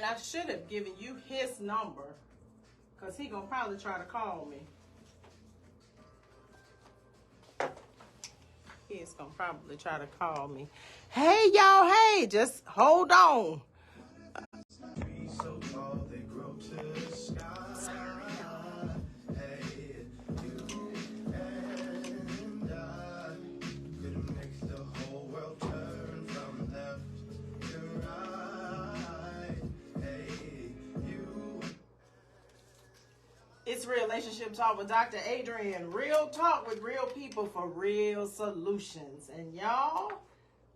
I should have given you his number, because he gonna probably try to call me. He's gonna probably try to call me. Hey, y'all, hey, just hold on. So tall they grow to the sky. Hey, you and I could make the whole world turn from left to right. Hey, you. It's Relationship Talk with Dr. Adrian. Real talk with real people for real solutions. And y'all,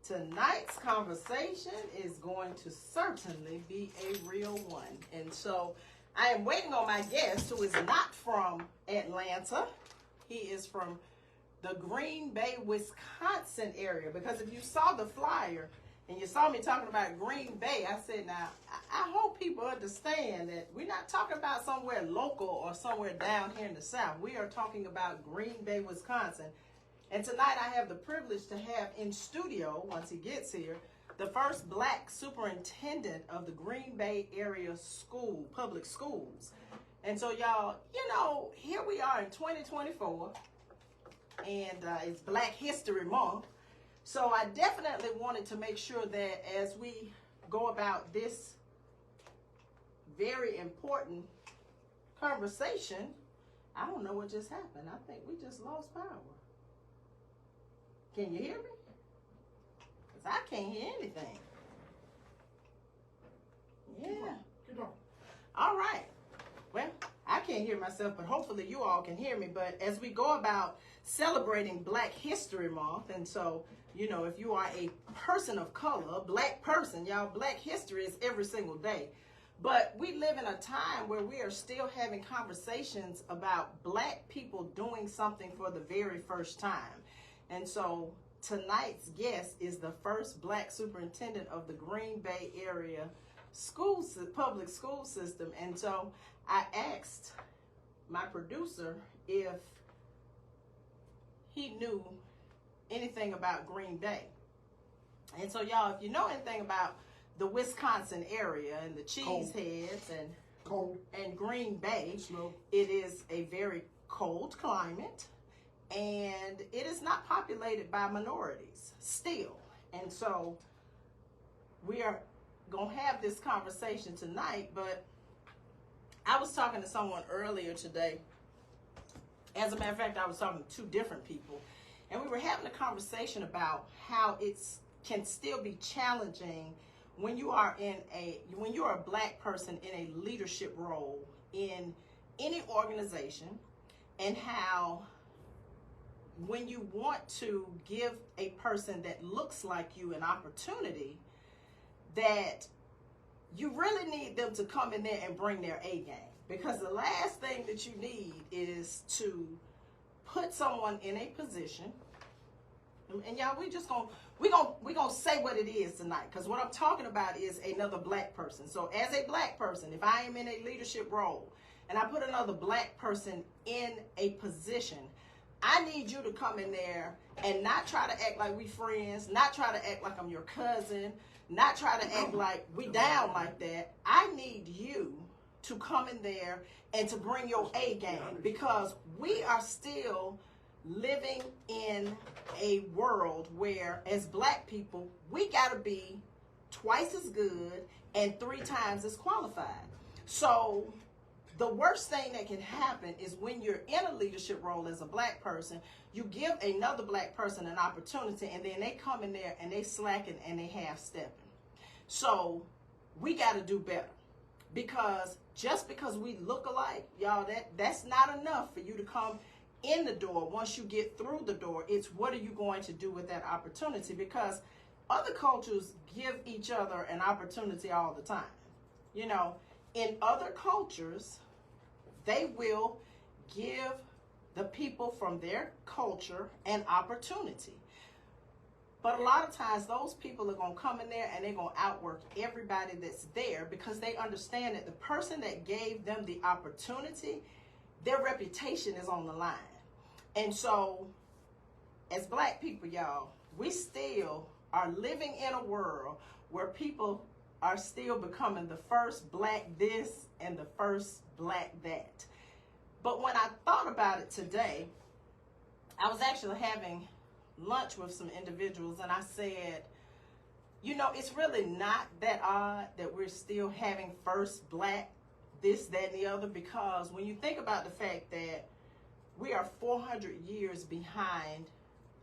tonight's conversation is going to certainly be a real one. And so I am waiting on my guest, who is not from Atlanta. He is from the Green Bay, Wisconsin area. Because if you saw the flyer and you saw me talking about Green Bay, I said, now, I hope people understand that we're not talking about somewhere local or somewhere down here in the South. We are talking about Green Bay, Wisconsin. And tonight I have the privilege to have in studio, once he gets here, the first black superintendent of the Green Bay area public schools. And so y'all, you know, here we are in 2024, and it's Black History Month. So I definitely wanted to make sure that as we go about this very important conversation, I don't know what just happened. I think we just lost power. Can you hear me? Because I can't hear anything. Yeah. Keep on. All right. Well, I can't hear myself, but hopefully you all can hear me. But as we go about celebrating Black History Month, and so, you know, if you are a person of color, a black person, y'all, Black history is every single day. But we live in a time where we are still having conversations about black people doing something for the very first time. And so tonight's guest is the first black superintendent of the Green Bay area public school system. And so I asked my producer if he knew anything about Green Bay. And so y'all, if you know anything about the Wisconsin area and the Cheeseheads and Green Bay, it is a very cold climate. And it is not populated by minorities still. And so we are going to have this conversation tonight. But I was talking to someone earlier today. As a matter of fact, I was talking to two different people. And we were having a conversation about how it can still be challenging when you are when you are a black person in a leadership role in any organization, and how when you want to give a person that looks like you an opportunity, that you really need them to come in there and bring their A game. Because the last thing that you need is to put someone in a position, and y'all, we're gonna say what it is tonight, because what I'm talking about is another black person. So as a black person, if I am in a leadership role and I put another black person in a position, I need you to come in there and not try to act like we friends, not try to act like I'm your cousin, not try to act like we down like that. I need you to come in there and to bring your A game, because we are still living in a world where, as black people, we got to be twice as good and 3 times as qualified. So the worst thing that can happen is when you're in a leadership role as a black person, you give another black person an opportunity, and then they come in there and they slacking and they half-stepping. So we got to do better, because just because we look alike, y'all, that's not enough for you to come in the door. Once you get through the door, it's what are you going to do with that opportunity? Because other cultures give each other an opportunity all the time. You know, in other cultures, they will give the people from their culture an opportunity. But a lot of times those people are going to come in there and they're going to outwork everybody that's there, because they understand that the person that gave them the opportunity, their reputation is on the line. And so as black people, y'all, we still are living in a world where people are still becoming the first black this and the first black that. But when I thought about it today, I was actually having lunch with some individuals, and I said, you know, it's really not that odd that we're still having first black this, that, and the other, because when you think about the fact that we are 400 years behind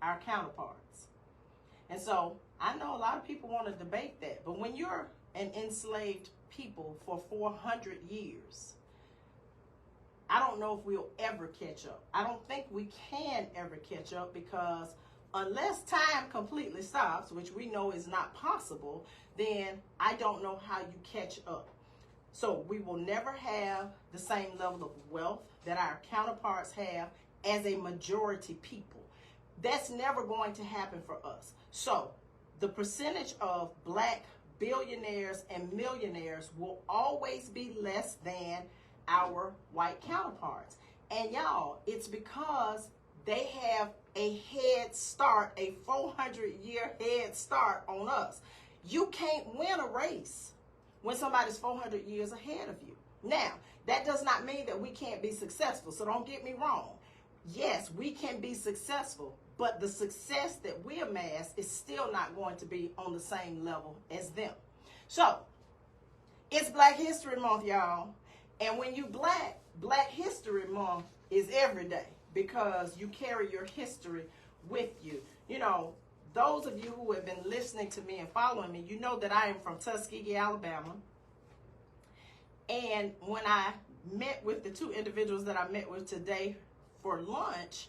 our counterparts. And so I know a lot of people want to debate that, but when you're an enslaved people for 400 years, I don't know if we'll ever catch up. I don't think we can ever catch up, because unless time completely stops, which we know is not possible, then I don't know how you catch up. So we will never have the same level of wealth that our counterparts have as a majority people. That's never going to happen for us. So the percentage of black billionaires and millionaires will always be less than our white counterparts. And y'all, it's because they have a head start, a 400-year head start on us. You can't win a race when somebody's 400 years ahead of you. Now, that does not mean that we can't be successful, so don't get me wrong. Yes, we can be successful, but the success that we amass is still not going to be on the same level as them. So, it's Black History Month, y'all. And when you black, Black History Month is every day, because you carry your history with you. You know, those of you who have been listening to me and following me, you know that I am from Tuskegee, Alabama. And when I met with the two individuals that I met with today for lunch,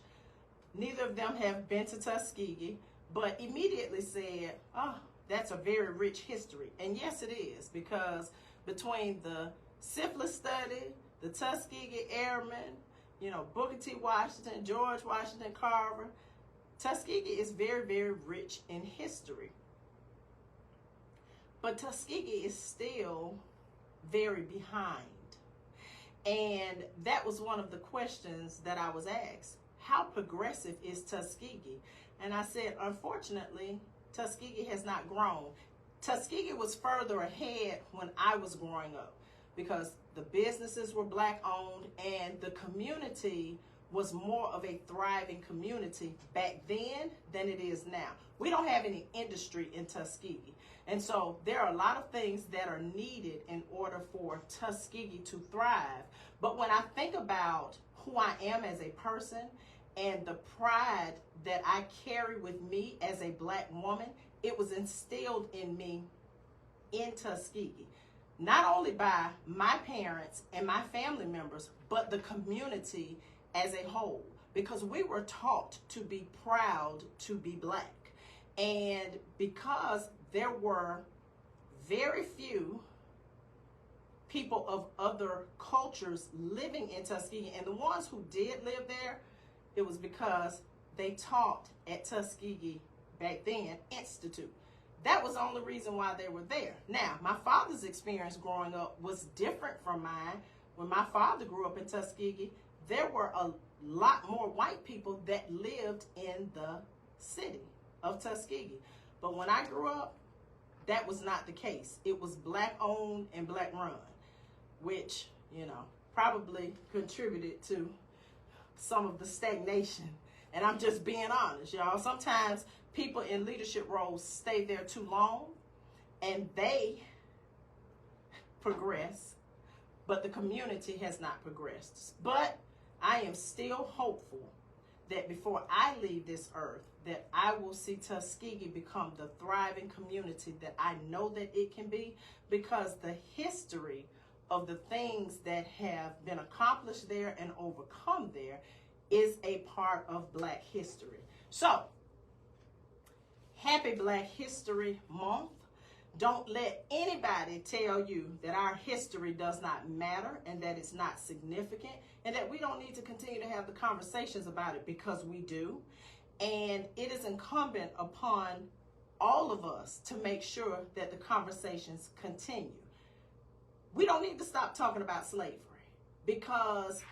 neither of them have been to Tuskegee, but immediately said, oh, that's a very rich history. And yes, it is, because between the syphilis study, the Tuskegee Airmen, you know, Booker T. Washington, George Washington Carver, Tuskegee is very, very rich in history. But Tuskegee is still very behind. And that was one of the questions that I was asked. How progressive is Tuskegee? And I said, unfortunately, Tuskegee has not grown. Tuskegee was further ahead when I was growing up, because the businesses were black owned and the community was more of a thriving community back then than it is now. We don't have any industry in Tuskegee. And so there are a lot of things that are needed in order for Tuskegee to thrive. But when I think about who I am as a person and the pride that I carry with me as a black woman, it was instilled in me in Tuskegee. Not only by my parents and my family members, but the community as a whole, because we were taught to be proud to be black. And because there were very few people of other cultures living in Tuskegee, and the ones who did live there, it was because they taught at Tuskegee back then Institute. That was the only reason why they were there. Now, my father's experience growing up was different from mine. When my father grew up in Tuskegee, there were a lot more white people that lived in the city of Tuskegee. But when I grew up, that was not the case. It was black owned and black run, which, you know, probably contributed to some of the stagnation. And I'm just being honest, y'all. Sometimes people in leadership roles stay there too long and they progress, but the community has not progressed. But I am still hopeful that before I leave this earth, that I will see Tuskegee become the thriving community that I know that it can be, because the history of the things that have been accomplished there and overcome there is a part of Black history. So, happy Black History Month. Don't let anybody tell you that our history does not matter and that it's not significant and that we don't need to continue to have the conversations about it, because we do. And it is incumbent upon all of us to make sure that the conversations continue. We don't need to stop talking about slavery, because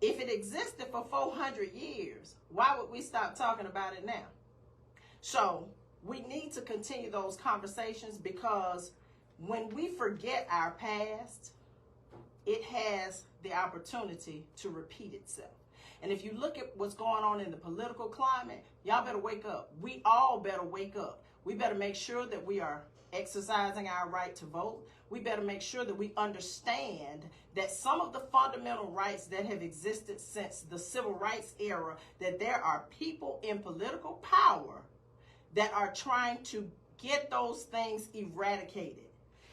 if it existed for 400 years, why would we stop talking about it now? So we need to continue those conversations, because when we forget our past, it has the opportunity to repeat itself. And if you look at what's going on in the political climate, y'all better wake up. We all better wake up. We better make sure that we are exercising our right to vote. We better make sure that we understand that some of the fundamental rights that have existed since the civil rights era, that there are people in political power that are trying to get those things eradicated.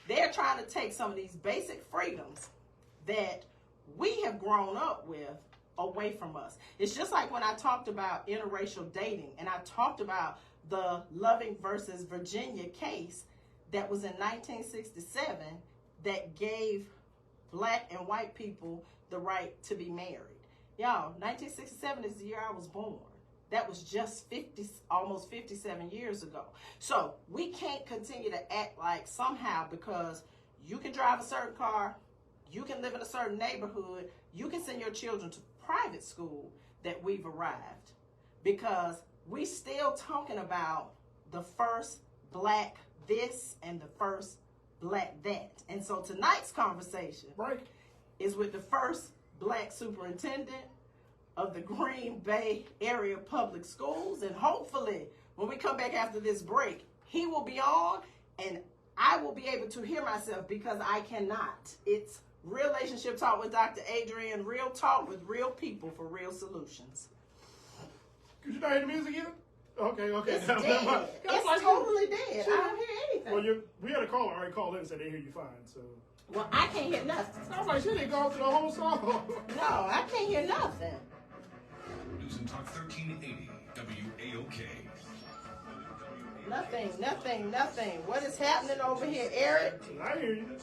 They're trying to take some of these basic freedoms that we have grown up with away from us. It's just like when I talked about interracial dating and I talked about the Loving versus Virginia case that was in 1967 that gave black and white people the right to be married. Y'all, 1967 is the year I was born. That was just almost 57 years ago. So we can't continue to act like somehow because you can drive a certain car, you can live in a certain neighborhood, you can send your children to private school, that we've arrived. Because we still talking about the first black this and the first black that. And so tonight's conversation is with the first black superintendent of the Green Bay area public schools. And hopefully when we come back after this break, he will be on and I will be able to hear myself because I cannot. It's Relationship Talk with Dr. Adrienne, real talk with real people for real solutions. Could you not hear the music either? Okay. It's dead. It's totally dead. I don't hear anything. Well, we had a caller already called in and said they hear you fine, so. Well, I can't hear nothing. I was like, she didn't go through the whole song. No, I can't hear nothing. News and Talk 1380, WAOK. Nothing. What is happening over here, Eric? I hear you.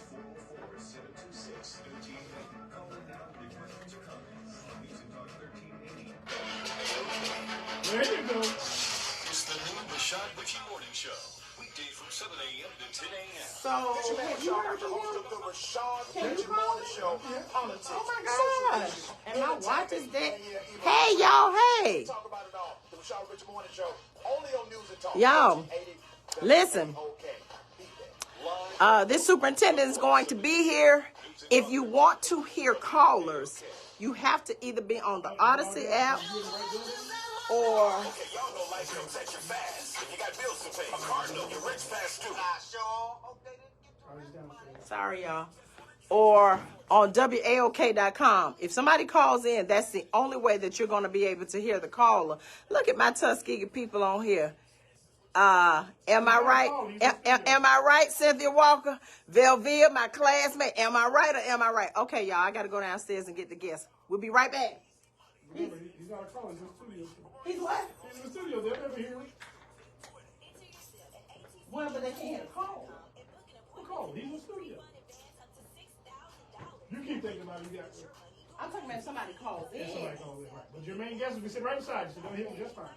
There you go. It's the new Rashad Ritchie Morning Show. Weekday from 7 a.m. to 10 a.m. So, have you heard from him? Can you call him? Politics, Oh my gosh. And my watch is dead. Hey, y'all, hey. Talk about it all. The Rashad Ritchie Morning Show. Only on News and Talk. Y'all, listen. This superintendent is going to be here. If you want to hear callers, you have to either be on the Odyssey app or... Sorry, y'all. Or on WAOK.com. If somebody calls in, that's the only way that you're going to be able to hear the caller. Look at my Tuskegee people on here. Am I right? Am I right, Cynthia Walker? Velvia, my classmate. Am I right or am I right? Okay, y'all, I got to go downstairs and get the guests. We'll be right back. Remember, he's not a caller. He's in the studio. He's what? He's in the studio. They'll never hear him. Well, but they can't hear the call. Who called? He's in the studio. You keep thinking about it. I'm talking about somebody calls in. Somebody calls in, right. But your main guest will be sitting right beside you, so don't hear him just fine.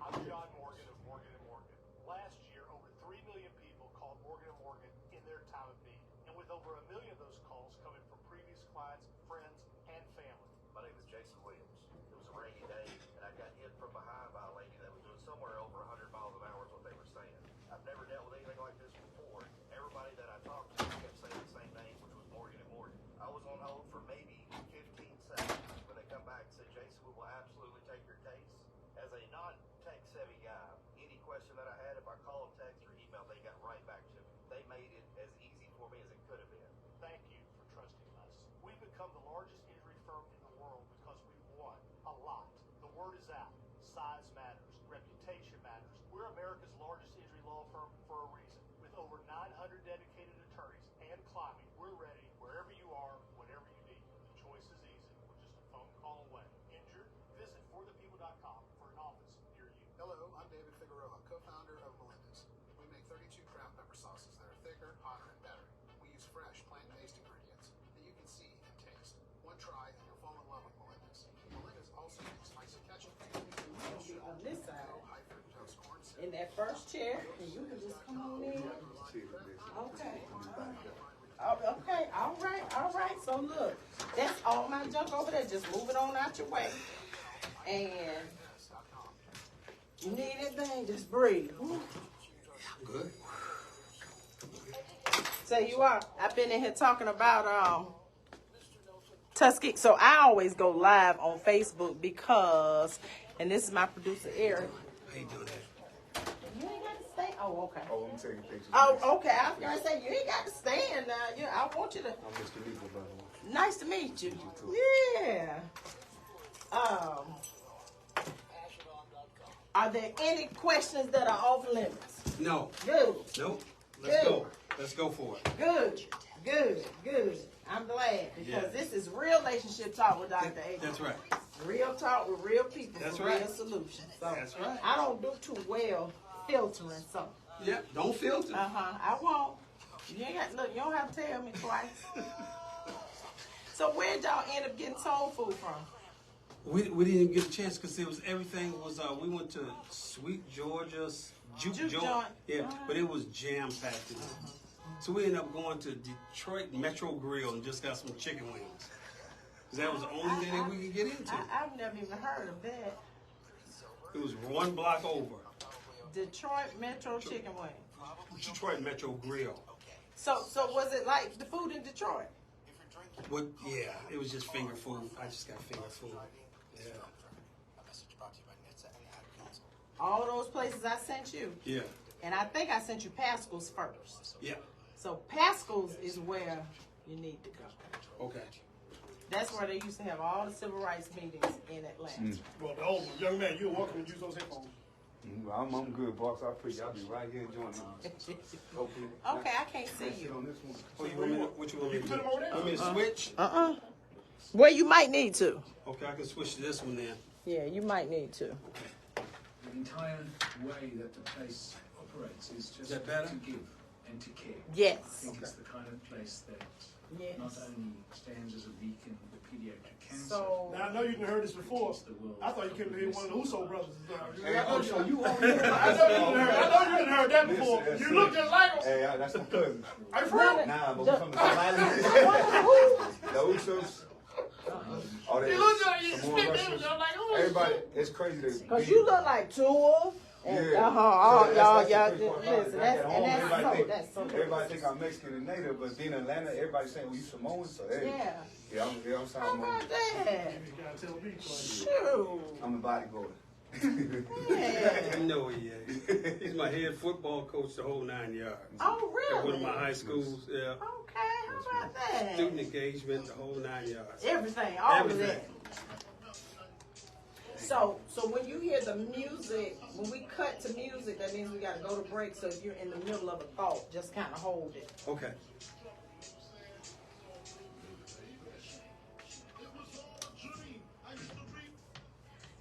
I'm John Morgan of Morgan & Morgan. Last year, over 3 million people called Morgan & Morgan in their time of need. And with over 1 million of those calls coming from previous clients, friends, and family. My name is Jason Williams. It was a rainy day, and I got hit from behind by a lady that was doing somewhere over 100 miles an hour is what they were saying. I've never dealt with anything like this before. Everybody that I talked to kept saying the same name, which was Morgan & Morgan. I was on hold for maybe 15 seconds when they come back and said, Jason, we will absolutely take your case. As a non-tech-savvy guy, any question that I had, if I called, text, or email, they got right back to me. They made it as easy for me as it could have been. Thank you for trusting us. We've become the largest injury firm in the world because we've won a lot. The word is out. Size matters. Reputation matters. We're America's largest injury law firm for a reason. With over 900 dedicated attorneys and climbing, we're ready wherever you are, whatever you need. The choice is easy. We're just a phone call away. Injured? Visit forthepeople.com for an office near you. Hello, I'm David Figueroa, co-founder of Melinda's. We make 32 craft pepper sauces that are thicker, hotter, and better. We use fresh, plant-based ingredients that you can see and taste. One try and you'll fall in love with Melinda's. Melinda's also makes spicy ketchup. On this side, High fructose corn syrup. in that first chair, and you can just come on in. Okay. Okay, all right. So look, that's all my junk over there. Just move it on out your way. And you need anything, just breathe. Good. So you are. I've been in here talking about Tuskegee. So I always go live on Facebook because, and this is my producer Eric. How you doing that? You ain't got to stay. Oh, okay. Oh, I'm taking pictures. Oh, okay. I was gonna say you ain't got to stand now. I want you to. I'm Mr. Legal, by the way. Nice to meet you. Yeah. Are there any questions that are off limits? No. Good. Nope. Good. Let's go. Let's go for it. Good. I'm glad because this is real relationship talk with Dr. A. That's right. Real talk with real people That's for right. real solutions. So That's right. I don't do too well filtering something. Yeah. Don't filter. I won't. You ain't got look. You don't have to tell me twice. So where'd y'all end up getting soul food from? We didn't even get a chance because it was everything was we went to Sweet Georgia's Juke Joint. Yeah, but it was jam packed in there. So we ended up going to Detroit Metro Grill and just got some chicken wings. 'Cause that was the only thing that we could get into. I've never even heard of that. It was one block over. Detroit Metro Chicken Wing. Detroit Metro Grill. So was it like the food in Detroit? What? Yeah, it was just finger food. I just got finger food. Yeah. All those places I sent you. Yeah. And I think I sent you Pascal's first. Yeah. So Pascal's is where you need to go. Okay. That's where they used to have all the civil rights meetings in Atlanta. Well, the old young man, you're welcome to use those headphones. I'm good, boss. I appreciate y'all be right here enjoying them. Hopefully. Okay, I can't see Sit you. on this one. What you want me to, what you want me to do? Put them over there. Want me to switch? Well, you might need to. Okay, I can switch to this one then. Yeah, you might need to. The entire way that the place operates is just that better? to give and to care. Yes. I think it's the kind of place that Yes. not only stands as a beacon of pediatric cancer. So Now, I know you done heard this before. the world. I thought you couldn't hear one of the Uso brothers. Hey, I know oh, so you already I know you done heard that before. Listen, You look just like him. Hey, that's my cousin. Are you from? Nah, but we from the same island. The Usos. Oh, You they look just like you some more speak Russians. English. I'm like, oh. Everybody, it's crazy to because be- you look like Tua. And, Yeah. all So y'all, that's the crazy part about it. listen, Back at home, that's so everybody think I'm Mexican and native, but being in Atlanta, everybody saying, well, you Samoan, so hey. Yeah. Yeah, I'm How Samoan. about that? You gotta tell me. Shoot. I'm a bodyguard. Yeah. No, he ain't. He's my head football coach the whole 9 yards. Oh, really? At one of my high schools, yeah. Okay, how about that? Student engagement, the whole 9 yards. Everything, all Everything. of that. So when you hear the music, when we cut to music, that means we got to go to break. So if you're in the middle of a thought, just kind of hold it. Okay.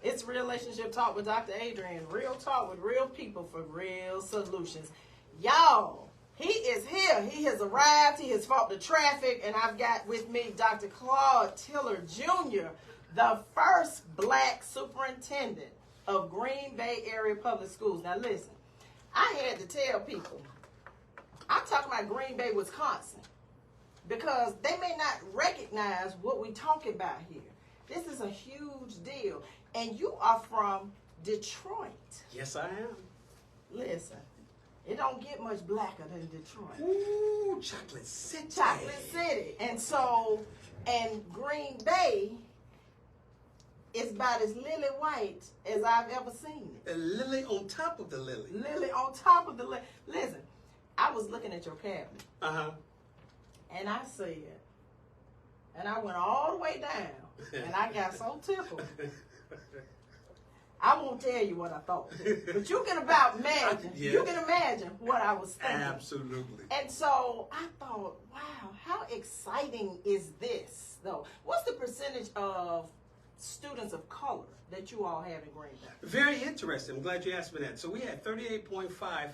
It's Relationship Talk with Dr. Adrian. Real talk with real people for real solutions. Y'all, he is here. He has arrived. He has fought the traffic. And I've got with me Dr. Claude Tiller, Jr., the first black superintendent of Green Bay Area Public Schools. Now listen, I had to tell people, I'm talking about Green Bay, Wisconsin, because they may not recognize what we talking about here. This is a huge deal. And you are from Detroit. Yes, I am. Listen, it don't get much blacker than Detroit. Ooh, Chocolate City. Chocolate City. And so, and Green Bay is about as lily white as I've ever seen it. A lily on top of the lily. Lily on top of the lily. Listen, I was looking at your cabinet. Uh-huh. And I said, and I went all the way down, and I got so tickled. I won't tell you what I thought, but you can about imagine. Yeah. You can imagine what I was thinking. Absolutely. And so I thought, wow, how exciting is this, though? What's the percentage of students of color that you all have in Green Bay? Very interesting. I'm glad you asked me that. So we had 38.5.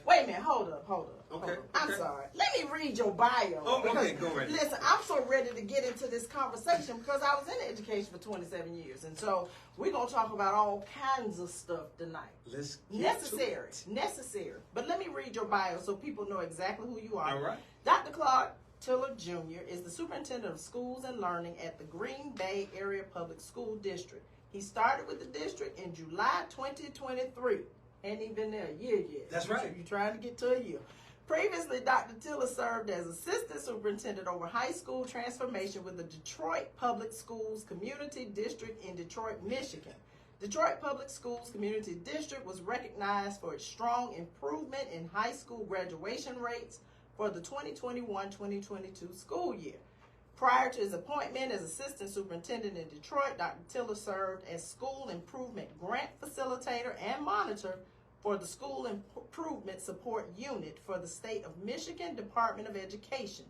Wait a minute, hold up. Okay, I'm okay. sorry. Let me read your bio. Oh, okay, because, go right. Listen, I'm so ready to get into this conversation because I was in education for 27 years. And so we're going to talk about all kinds of stuff tonight. Let's get to it. Necessary. But let me read your bio so people know exactly who you are. All right. Dr. Claude Tiller Jr. is the superintendent of schools and learning at the Green Bay Area Public School District. He started with the district in July 2023. Ain't even been there a year yet. That's right. You're trying to get to a year. Previously, Dr. Tiller served as assistant superintendent over high school transformation with the Detroit Public Schools Community District in Detroit, Michigan. Detroit Public Schools Community District was recognized for its strong improvement in high school graduation rates for the 2021-2022 school year. Prior to his appointment as assistant superintendent in Detroit, Dr. Tiller served as school improvement grant facilitator and monitor for the School Improvement Support Unit for the State of Michigan Department of Education.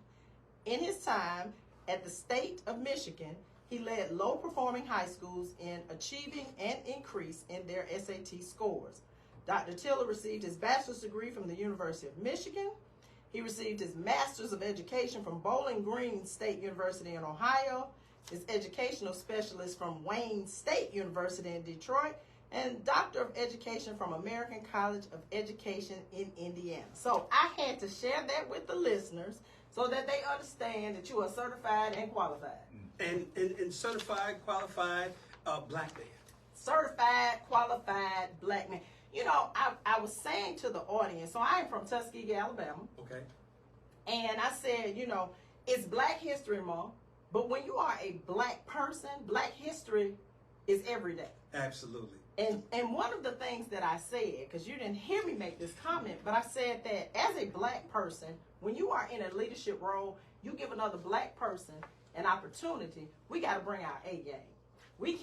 In his time at the State of Michigan, he led low-performing high schools in achieving an increase in their SAT scores. Dr. Tiller received his bachelor's degree from the University of Michigan. He received his Master's of Education from Bowling Green State University in Ohio, his educational specialist from Wayne State University in Detroit, and Doctor of Education from American College of Education in Indiana. So I had to share that with the listeners so that they understand that you are certified and qualified. And certified, qualified black man. Certified, qualified black man. You know, I was saying to the audience, so I am from Tuskegee, Alabama. Okay. And I said, you know, it's Black History Month, but when you are a black person, Black history is every day. Absolutely. And one of the things that I said, because you didn't hear me make this comment, but I said that as a black person, when you are in a leadership role, you give another black person an opportunity, we got to bring our A game. We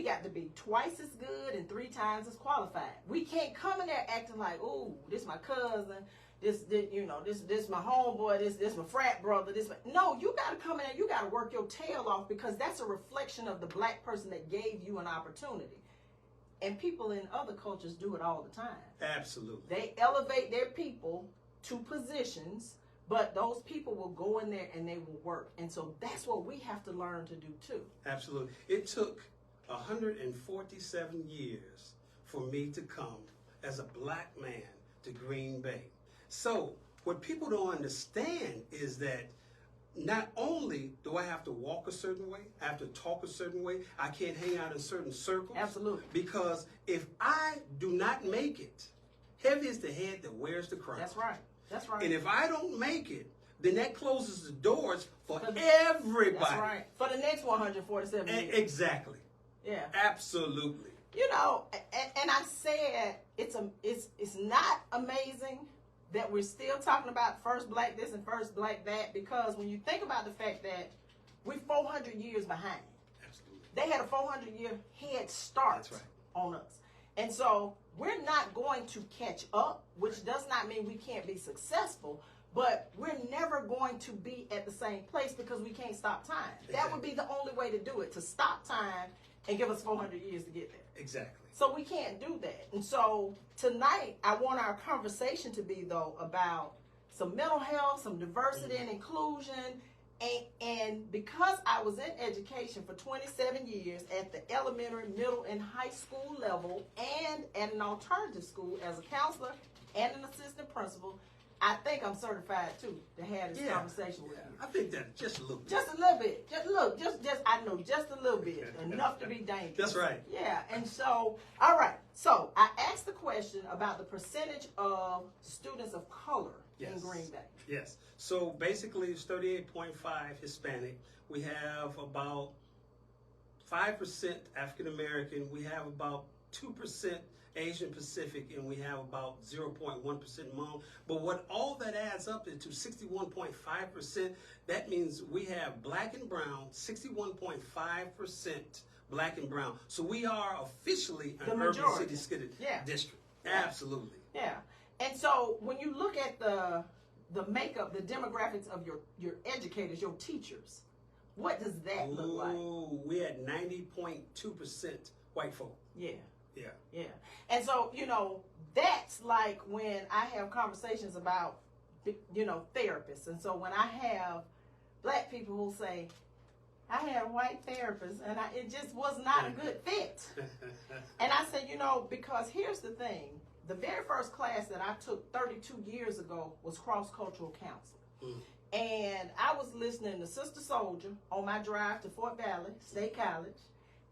got to be twice as good and 3 times as qualified. We can't come in there acting like, oh, this my cousin, this my homeboy, this my frat brother, no, you got to come in there, you got to work your tail off, because that's a reflection of the black person that gave you an opportunity. And people in other cultures do it all the time. Absolutely. They elevate their people to positions, but those people will go in there and they will work. And so that's what we have to learn to do too. Absolutely. It took 147 years for me to come as a black man to Green Bay. So what people don't understand is that not only do I have to walk a certain way, I have to talk a certain way, I can't hang out in certain circles. Absolutely. Because if I do not make it, heavy is the head that wears the crown. That's right. That's right. And if I don't make it, then that closes the doors for everybody. That's right. For the next 147 years. Exactly. Yeah. Absolutely. You know, and I said it's not amazing that we're still talking about first black this and first black that, because when you think about the fact that we're 400 years behind. Absolutely. They had a 400-year head start on us. And so we're not going to catch up, which does not mean we can't be successful, but we're never going to be at the same place because we can't stop time. Exactly. That would be the only way to do it, to stop time and give us 400 years to get there. Exactly. So we can't do that. And so tonight, I want our conversation to be, though, about some mental health, some diversity and inclusion. And because I was in education for 27 years at the elementary, middle, and high school level, and at an alternative school as a counselor and an assistant principal, I think I'm certified too to have this conversation with you. I think that just a little bit. Just a little bit. I know just a little bit, enough to be dangerous. That's right. Yeah, and so, all right. So I asked the question about the percentage of students of color in Green Bay. Yes. So basically, it's 38.5 Hispanic. We have about 5% African American. We have about 2% Asian Pacific, and we have about 0.1% Hmong. But what all that adds up to 61.5%, that means we have black and brown, 61.5% black and brown. So we are officially an urban city district. Absolutely. Yeah. And so when you look at the makeup, the demographics of your educators, your teachers, what does that look like? We had 90.2% white folk. Yeah. Yeah. Yeah. And so, you know, that's like when I have conversations about, you know, therapists. And so when I have black people who say, I had a white therapist and it just was not a good fit. And I said, you know, because here's the thing. The very first class that I took 32 years ago was cross-cultural counseling. And I was listening to Sister Soldier on my drive to Fort Valley State College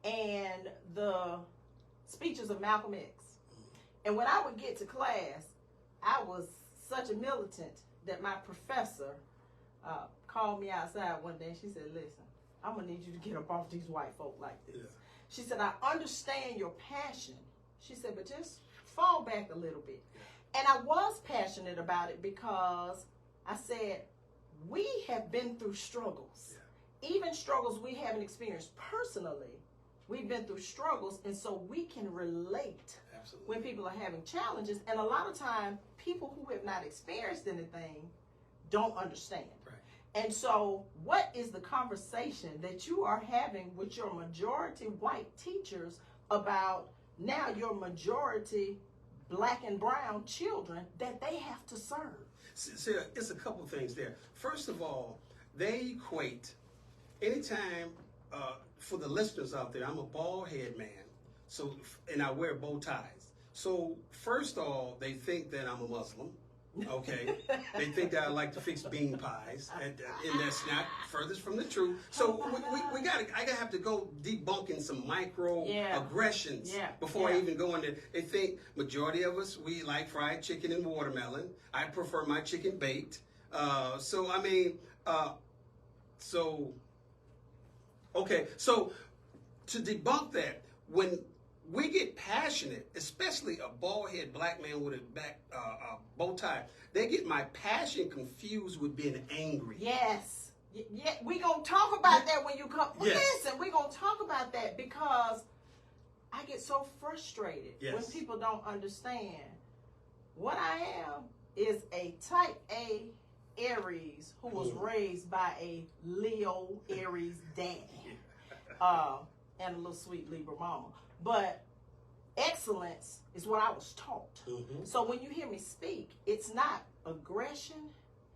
and the speeches of Malcolm X. And when I would get to class, I was such a militant that my professor called me outside one day and she said, listen, I'm going to need you to get up off these white folk like this. Yeah. She said, I understand your passion. She said, but just fall back a little bit. Yeah. And I was passionate about it because I said, we have been through struggles. Yeah. Even struggles we haven't experienced personally. We've been through struggles, and so we can relate. Absolutely. When people are having challenges. And a lot of time, people who have not experienced anything don't understand. Right. And so what is the conversation that you are having with your majority white teachers about now your majority black and brown children that they have to serve? See, it's a couple things there. First of all, they equate, anytime, for the listeners out there, I'm a bald head man, so, and I wear bow ties. So first of all, they think that I'm a Muslim. Okay, they think that I like to fix bean pies, and that's not furthest from the truth. So I have to go debunking some micro aggressions before I even go into. They think majority of us, we like fried chicken and watermelon. I prefer my chicken baked. So to debunk that, when we get passionate, especially a bald-head black man with a bow tie, they get my passion confused with being angry. Yes. Yeah, we're going to talk about that when you come. Yes. Listen, we're going to talk about that because I get so frustrated when people don't understand. What I am is a type A Aries who was raised by a Leo Aries daddy and a little sweet Libra mama. But excellence is what I was taught. Mm-hmm. So when you hear me speak, it's not aggression,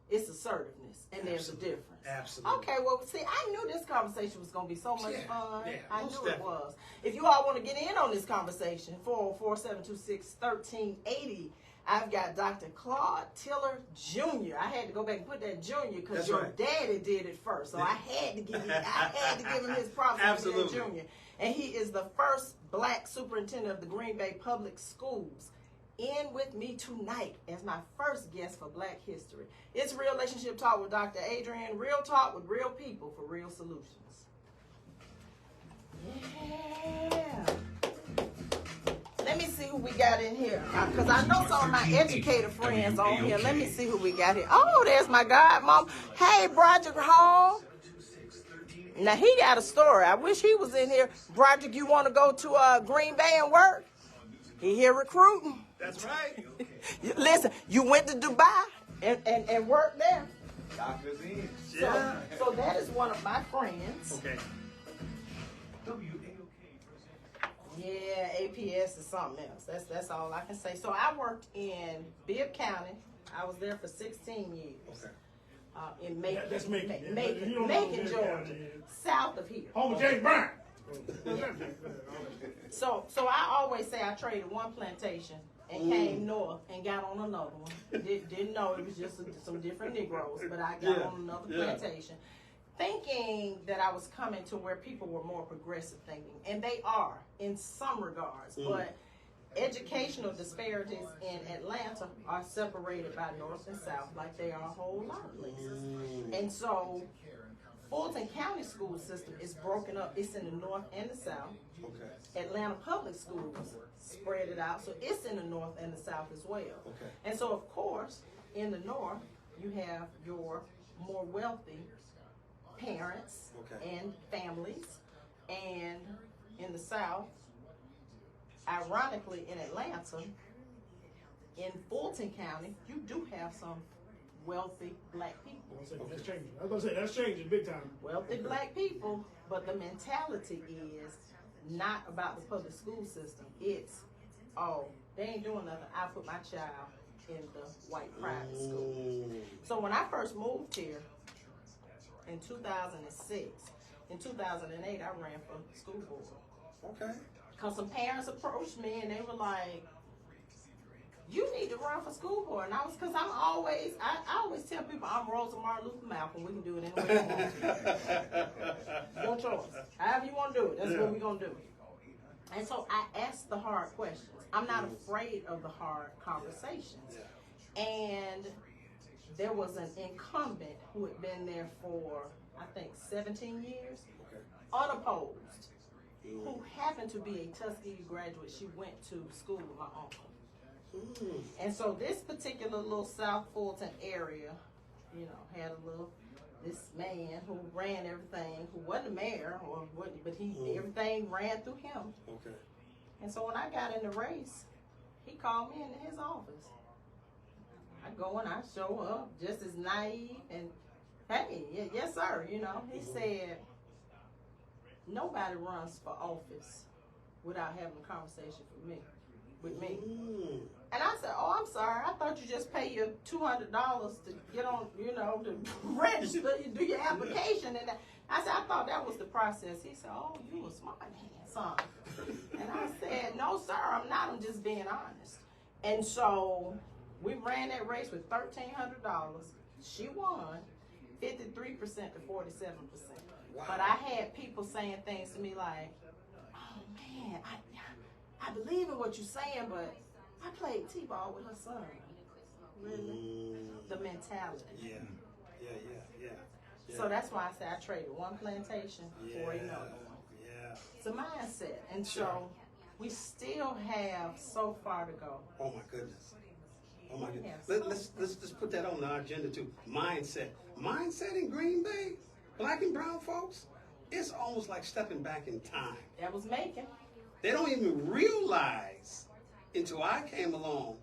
it's assertiveness. And there's a difference. Absolutely. Okay, well, see, I knew this conversation was going to be so much fun. Yeah, I knew it was. If you all want to get in on this conversation, 404-726-1380. I've got Dr. Claude Tiller Jr. I had to go back and put that Jr. because your daddy did it first. So I had to give him his props. Absolutely. Jr. And he is the first black superintendent of the Green Bay Public Schools. In with me tonight as my first guest for Black History. It's Relationship Talk with Dr. Adrian. Real talk with real people for real solutions. Yeah. Let me see who we got in here. Because I know some of my educator friends on here. Let me see who we got here. Oh, there's my godmom. Hey, Broderick Hall. Now, he got a story. I wish he was in here. Broderick, you want to go to Green Bay and work? He here recruiting. That's right. Listen, you went to Dubai and worked there. Doctors in. Yeah. So that is one of my friends. Okay. Yeah, APS is something else. That's all I can say. So I worked in Bibb County. I was there for 16 years. Okay. In Macon, Macon, Georgia, south of here. Home of James Brown. So I always say I traded one plantation and came north and got on another one. Didn't know it was just some different Negroes, but I got on another plantation, thinking that I was coming to where people were more progressive thinking, and they are in some regards, but educational disparities in Atlanta are separated by north and south like they are a whole lot of places. And so Fulton County school system is broken up. It's in the north and the south. Okay. Atlanta Public Schools spread it out, so it's in the north and the south as well. Okay. And so, of course, in the north, you have your more wealthy parents and families, and in the south, ironically, in Atlanta, in Fulton County, you do have some wealthy black people. That's changing. I was going to say, that's changing big time. Wealthy black people, but the mentality is not about the public school system. It's, oh, they ain't doing nothing. I put my child in the white private school. So when I first moved here in 2006, in 2008, I ran for school board. Okay. Because some parents approached me and they were like, you need to run for school board. And I was, because I always tell people I'm Rosa Martin Luther Malcolm. We can do it any way we want to. Your choice. However you want to do it, that's what we're going to do. And so I asked the hard questions. I'm not afraid of the hard conversations. And there was an incumbent who had been there for, I think, 17 years, unopposed, who happened to be a Tuskegee graduate. She went to school with my uncle. And so this particular little South Fulton area, you know, had this man who ran everything, who wasn't a mayor, but everything ran through him. Okay. And so when I got in the race, he called me into his office. I go and I show up just as naive and, hey, yes sir, you know. He said, nobody runs for office without having a conversation with me. And I said, oh, I'm sorry. I thought you just pay your $200 to get on, you know, to register, do your application. And I said, I thought that was the process. He said, oh, you a smart man, son. And I said, no, sir, I'm not. I'm just being honest. And so we ran that race with $1,300. She won 53% to 47%. Wow. But I had people saying things to me like, oh, man, I believe in what you're saying, but I played T-ball with her son. Really? The mentality. Yeah. So that's why I say I traded one plantation for another one. Yeah. It's a mindset. And so we still have so far to go. Oh my goodness. Oh my goodness. Let's just put that on our agenda too. Mindset. Mindset in Green Bay, black and brown folks, it's almost like stepping back in time. That was making. They don't even realize until I came along,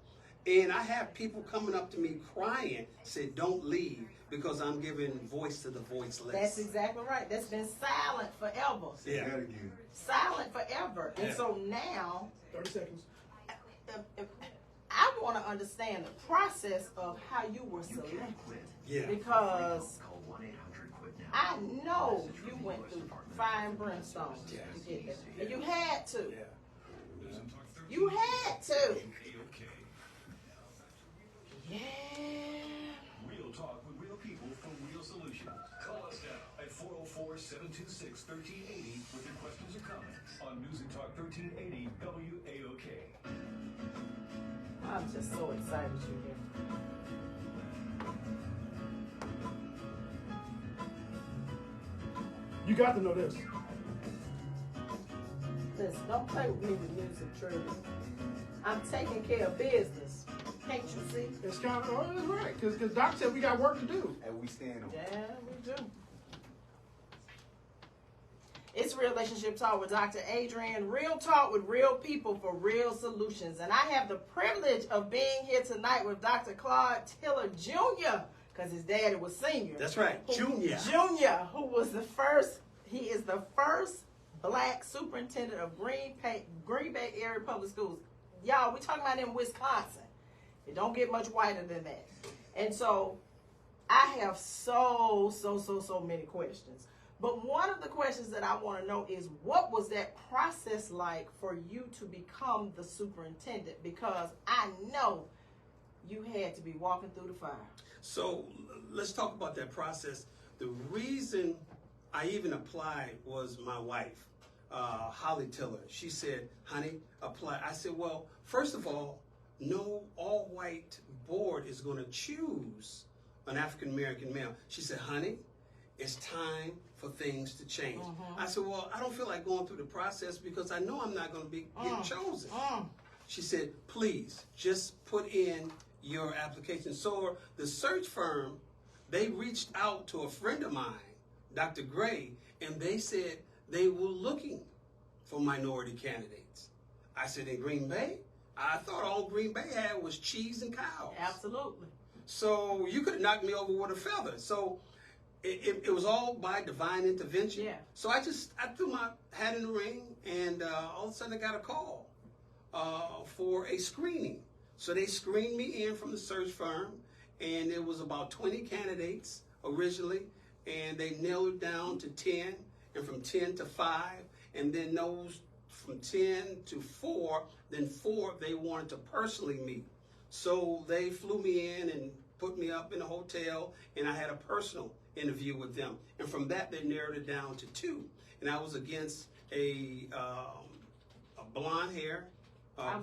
and I have people coming up to me crying, said, don't leave, because I'm giving voice to the voiceless. That's exactly right. That's been silent forever. Yeah. Silent forever. And so now, 30 seconds. I want to understand the process of how you were selected. Yeah. Because I know you went through fire and brimstone to get there. And you had to. You had to. Yeah. Real talk with real people for real solutions. Call us now at 404-726-1380 with your questions or comments on News and Talk 1380 WAOK. I'm just so excited you're here. You got to know this. Listen, don't play with me with music, True. I'm taking care of business. Can't you see? It's kind of, that's right. Because Doc said we got work to do. And we stand on it. Yeah, we do. It's Relationship Talk with Dr. Adrian. Real talk with real people for real solutions. And I have the privilege of being here tonight with Dr. Claude Tiller Jr., because his daddy was senior. That's right, Junior. Junior, who was the first, he is the first black superintendent of Green Bay area public schools. Y'all, we talking about in Wisconsin. It don't get much whiter than that. And so I have so many questions. But one of the questions that I want to know is, what was that process like for you to become the superintendent? Because I know you had to be walking through the fire. So let's talk about that process. The reason I even applied was my wife, Holly Tiller. She said, honey, apply. I said, well, first of all, no all-white board is going to choose an African-American male. She said, honey, it's time for things to change. I said, well, I don't feel like going through the process because I know I'm not going to be getting chosen. She said, please, just put in your application. So the search firm, they reached out to a friend of mine, Dr. Gray, and they said they were looking for minority candidates. I said, in Green Bay? I thought all Green Bay had was cheese and cows. Absolutely. So you could have knocked me over with a feather. So it was all by divine intervention. Yeah. So I threw my hat in the ring, and all of a sudden I got a call for a screening. So they screened me in from the search firm, and it was about 20 candidates originally, and they narrowed it down to 10, and from 10 to 5, and then those from 10 to 4, then 4 they wanted to personally meet. So they flew me in and put me up in a hotel, and I had a personal interview with them. And from that, they narrowed it down to 2. And I was against a blonde hair,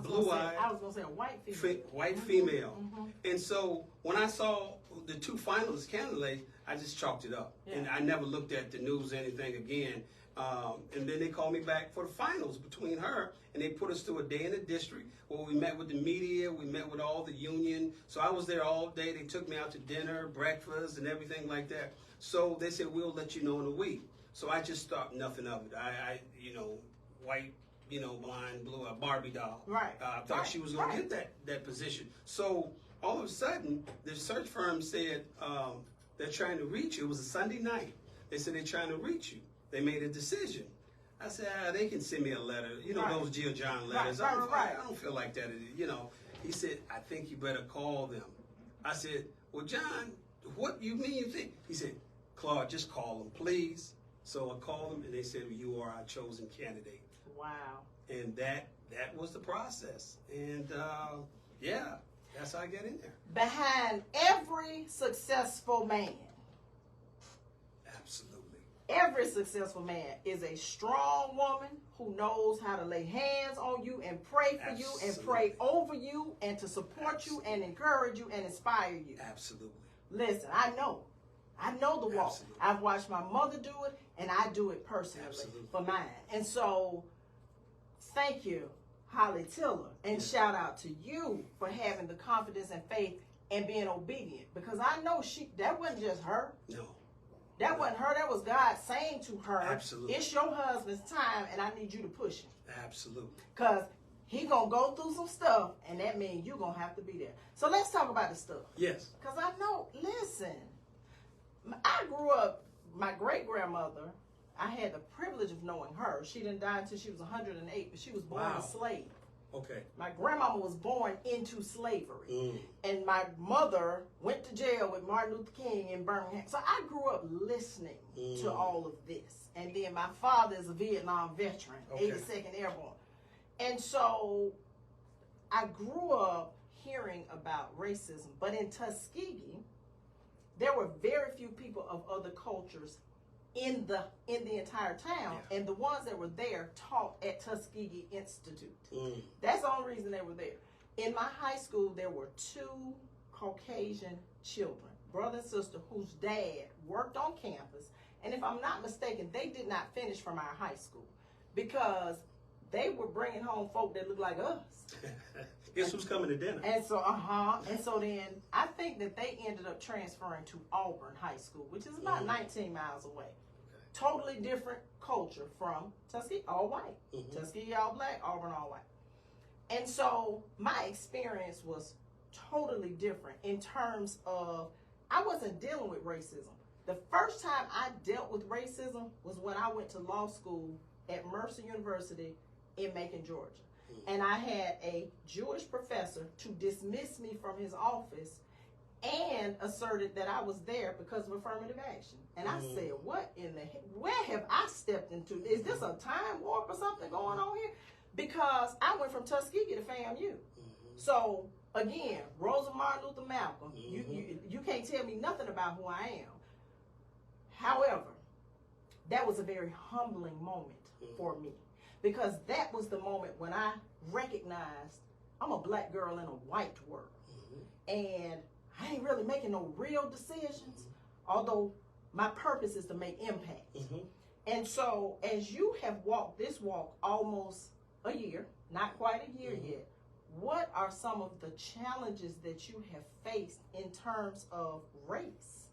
blue eyes. I was going to say a white female. White female. And so when I saw the 2 finalist candidates, I just chalked it up. And I never looked at the news or anything again. And then they called me back for the finals between her, and they put us through a day in the district where we met with the media, we met with all the union. So I was there all day. They took me out to dinner, breakfast, and everything like that. So they said, we'll let you know in a week. So I just thought nothing of it. I white, blind, blue, a Barbie doll. Right. I thought she was going to get that position. So all of a sudden, the search firm said they're trying to reach you. It was a Sunday night. They said they're trying to reach you. They made a decision. I said, they can send me a letter. Those Jill John letters. I don't feel like that. He said, I think you better call them. I said, well, John, what you mean you think? He said, Claude, just call them, please. So I called them, and they said, you are our chosen candidate. Wow. And that was the process. And, that's how I get in there. Behind every successful man, every successful man is a strong woman who knows how to lay hands on you and pray for you and pray over you and to support you and encourage you and inspire you. Absolutely. Listen, I know the walk. I've watched my mother do it, and I do it personally for mine. And so, thank you, Holly Tiller, and shout out to you for having the confidence and faith and being obedient, because I know that wasn't just her. No. That wasn't her. That was God saying to her, absolutely, it's your husband's time, and I need you to push him. Absolutely. Because he going to go through some stuff, and that means you're going to have to be there. So let's talk about the stuff. Yes. Because I know, listen, I grew up, my great-grandmother, I had the privilege of knowing her. She didn't die until she was 108, but she was born a slave. Okay. My grandmama was born into slavery. And my mother went to jail with Martin Luther King in Birmingham. So I grew up listening to all of this. And then my father is a Vietnam veteran, 82nd Airborne. And so I grew up hearing about racism. But in Tuskegee, there were very few people of other cultures in the entire town, and the ones that were there taught at Tuskegee Institute. That's the only reason they were there. In my high school, there were 2 Caucasian children, brother and sister, whose dad worked on campus, and if I'm not mistaken, they did not finish from our high school because they were bringing home folk that looked like us. Guess who's coming to dinner? And so, and so then I think that they ended up transferring to Auburn High School, which is about 19 miles away. Totally different culture from Tuskegee, all white. Tuskegee, all black, Auburn, all white. And so my experience was totally different in terms of, I wasn't dealing with racism. The first time I dealt with racism was when I went to law school at Mercer University in Macon, Georgia. And I had a Jewish professor to dismiss me from his office and asserted that I was there because of affirmative action. And I said, what in the heck? Where have I stepped into? Is this a time warp or something going on here? Because I went from Tuskegee to FAMU. So, again, Rosa Martin Luther Malcolm, you can't tell me nothing about who I am. However, that was a very humbling moment for me. Because that was the moment when I recognized I'm a black girl in a white world. And I ain't really making no real decisions, although my purpose is to make impact. And so as you have walked this walk almost a year, not quite a year yet, what are some of the challenges that you have faced in terms of race?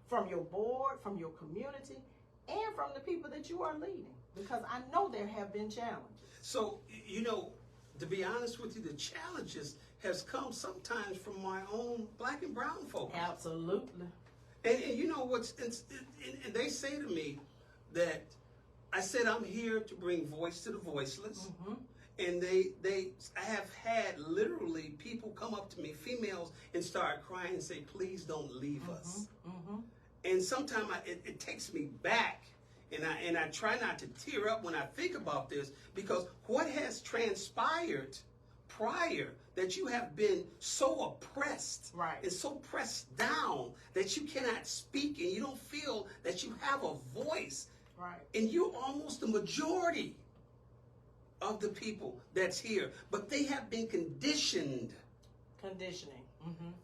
From your board, from your community, and from the people that you are leading? Because I know there have been challenges. So, to be honest with you, the challenges has come sometimes from my own black and brown folks. Absolutely. And you know what's, and they say to me that I said I'm here to bring voice to the voiceless. And I have had literally people come up to me, females, and start crying and say, please don't leave us. And sometimes it takes me back. And I try not to tear up when I think about this, because what has transpired prior that you have been so oppressed and so pressed down that you cannot speak and you don't feel that you have a voice. Right. And you're almost the majority of the people that's here. But they have been conditioning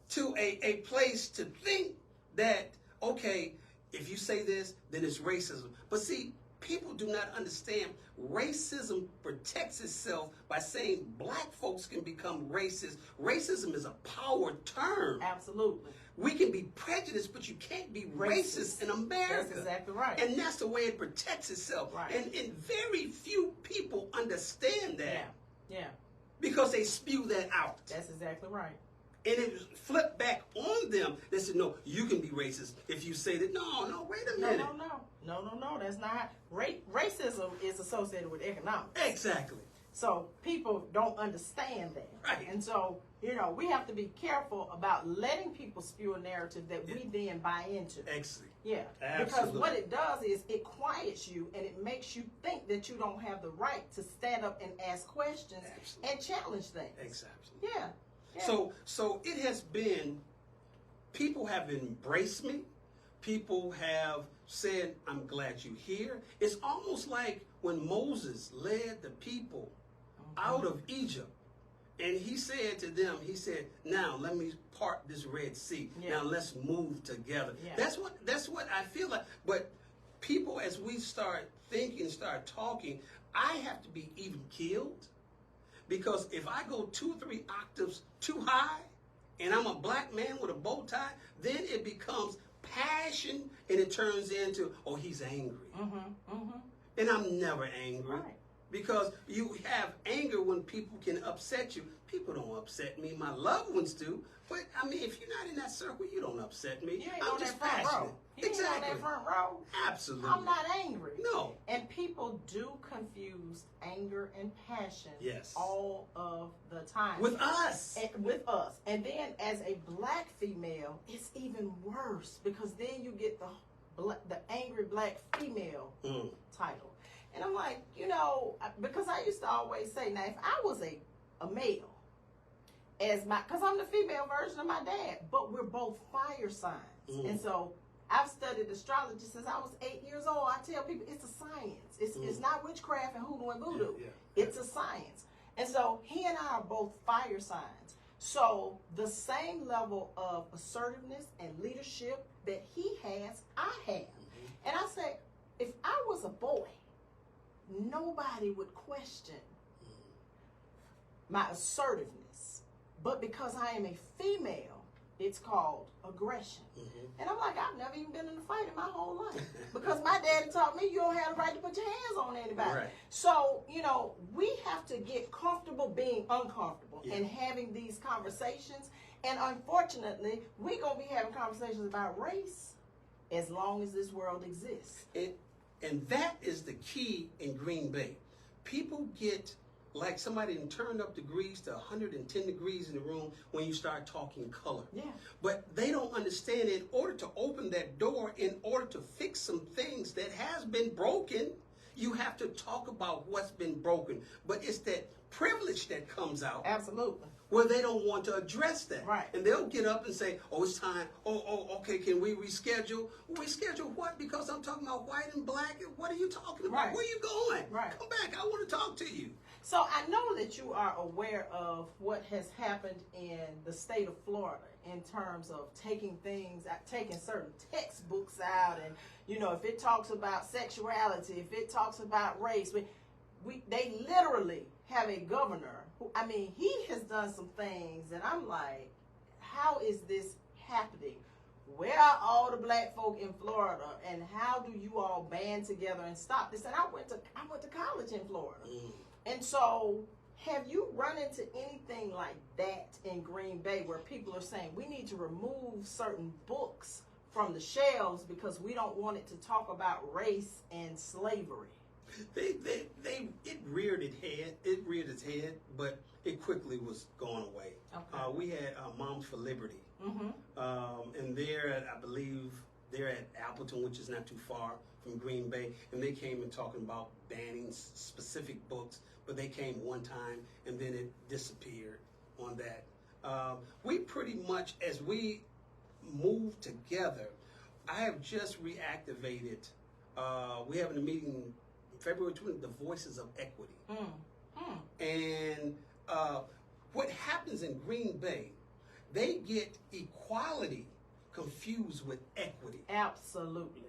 to a place to think that, okay, if you say this, then it's racism. But see, people do not understand racism protects itself by saying black folks can become racist. Racism is a power term. Absolutely. We can be prejudiced, but you can't be racist in America. That's exactly right. And that's the way it protects itself. Right. And very few people understand that. Yeah. Because they spew that out. That's exactly right. And it flipped back on them. They said, no, you can be racist if you say that. No, wait a minute. No, that's not. Racism is associated with economics. Exactly. So people don't understand that. Right. And so, we have to be careful about letting people spew a narrative that we then buy into. Excellent. Yeah. Absolutely. Because what it does is it quiets you and it makes you think that you don't have the right to stand up and ask questions and challenge things. Exactly. Yeah. So it has been, people have embraced me. People have said, I'm glad you're here. It's almost like when Moses led the people out of Egypt. And he said to them, he said, now let me part this Red Sea. Yeah. Now let's move together. Yeah. That's what I feel like. But people, as we start thinking, start talking, I have to be even killed. Because if I go 2 or 3 octaves too high, and I'm a black man with a bow tie, then it becomes passion, and it turns into, oh, he's angry. And I'm never angry. Right. Because you have anger when people can upset you. People don't upset me. My loved ones do. But, I mean, if you're not in that circle, you don't upset me. You ain't I'm on just that front passionate. row. You ain't on that front row. Absolutely. I'm not angry. No. And people do confuse anger and passion all of the time. With us. With us. And then as a black female, it's even worse because then you get the angry black female title. And I'm like, because I used to always say, now if I was a male, because I'm the female version of my dad, but we're both fire signs. And so I've studied astrology since I was 8 years old. I tell people it's a science. It's not witchcraft and hoodoo and voodoo. It's a science. And so he and I are both fire signs. So the same level of assertiveness and leadership that he has, I have. And I say, if I was a boy, nobody would question my assertiveness. But because I am a female, it's called aggression. And I'm like, I've never even been in a fight in my whole life. Because my daddy taught me you don't have the right to put your hands on anybody. Right. So, we have to get comfortable being uncomfortable and having these conversations. And unfortunately, we're going to be having conversations about race as long as this world exists. And that is the key in Green Bay. People get like somebody turned up degrees to 110 degrees in the room when you start talking color. Yeah. But they don't understand, in order to open that door, in order to fix some things that has been broken, you have to talk about what's been broken. But it's that privilege that comes out. Absolutely. Where they don't want to address that. Right. And they'll get up and say, oh, it's time. Oh, okay, can we reschedule? Reschedule what? Because I'm talking about white and black. What are you talking about? Right. Where are you going? Right. Come back. I want to talk to you. So I know that you are aware of what has happened in the state of Florida in terms of taking certain textbooks out, and if it talks about sexuality, if it talks about race, they literally have a governor who, he has done some things, and I'm like, how is this happening? Where are all the black folk in Florida, and how do you all band together and stop this? And I went to college in Florida. And so, have you run into anything like that in Green Bay where people are saying we need to remove certain books from the shelves because we don't want it to talk about race and slavery? It reared its head, but it quickly was gone away. Okay. We had Moms for Liberty, and there I believe They're at Appleton, which is not too far from Green Bay, and they came and talking about banning specific books, but they came one time and then it disappeared on that. We pretty much, as we move together, I have just reactivated, we're having a meeting February 20th, the Voices of Equity. And what happens in Green Bay, they get equality confused with equity. Absolutely.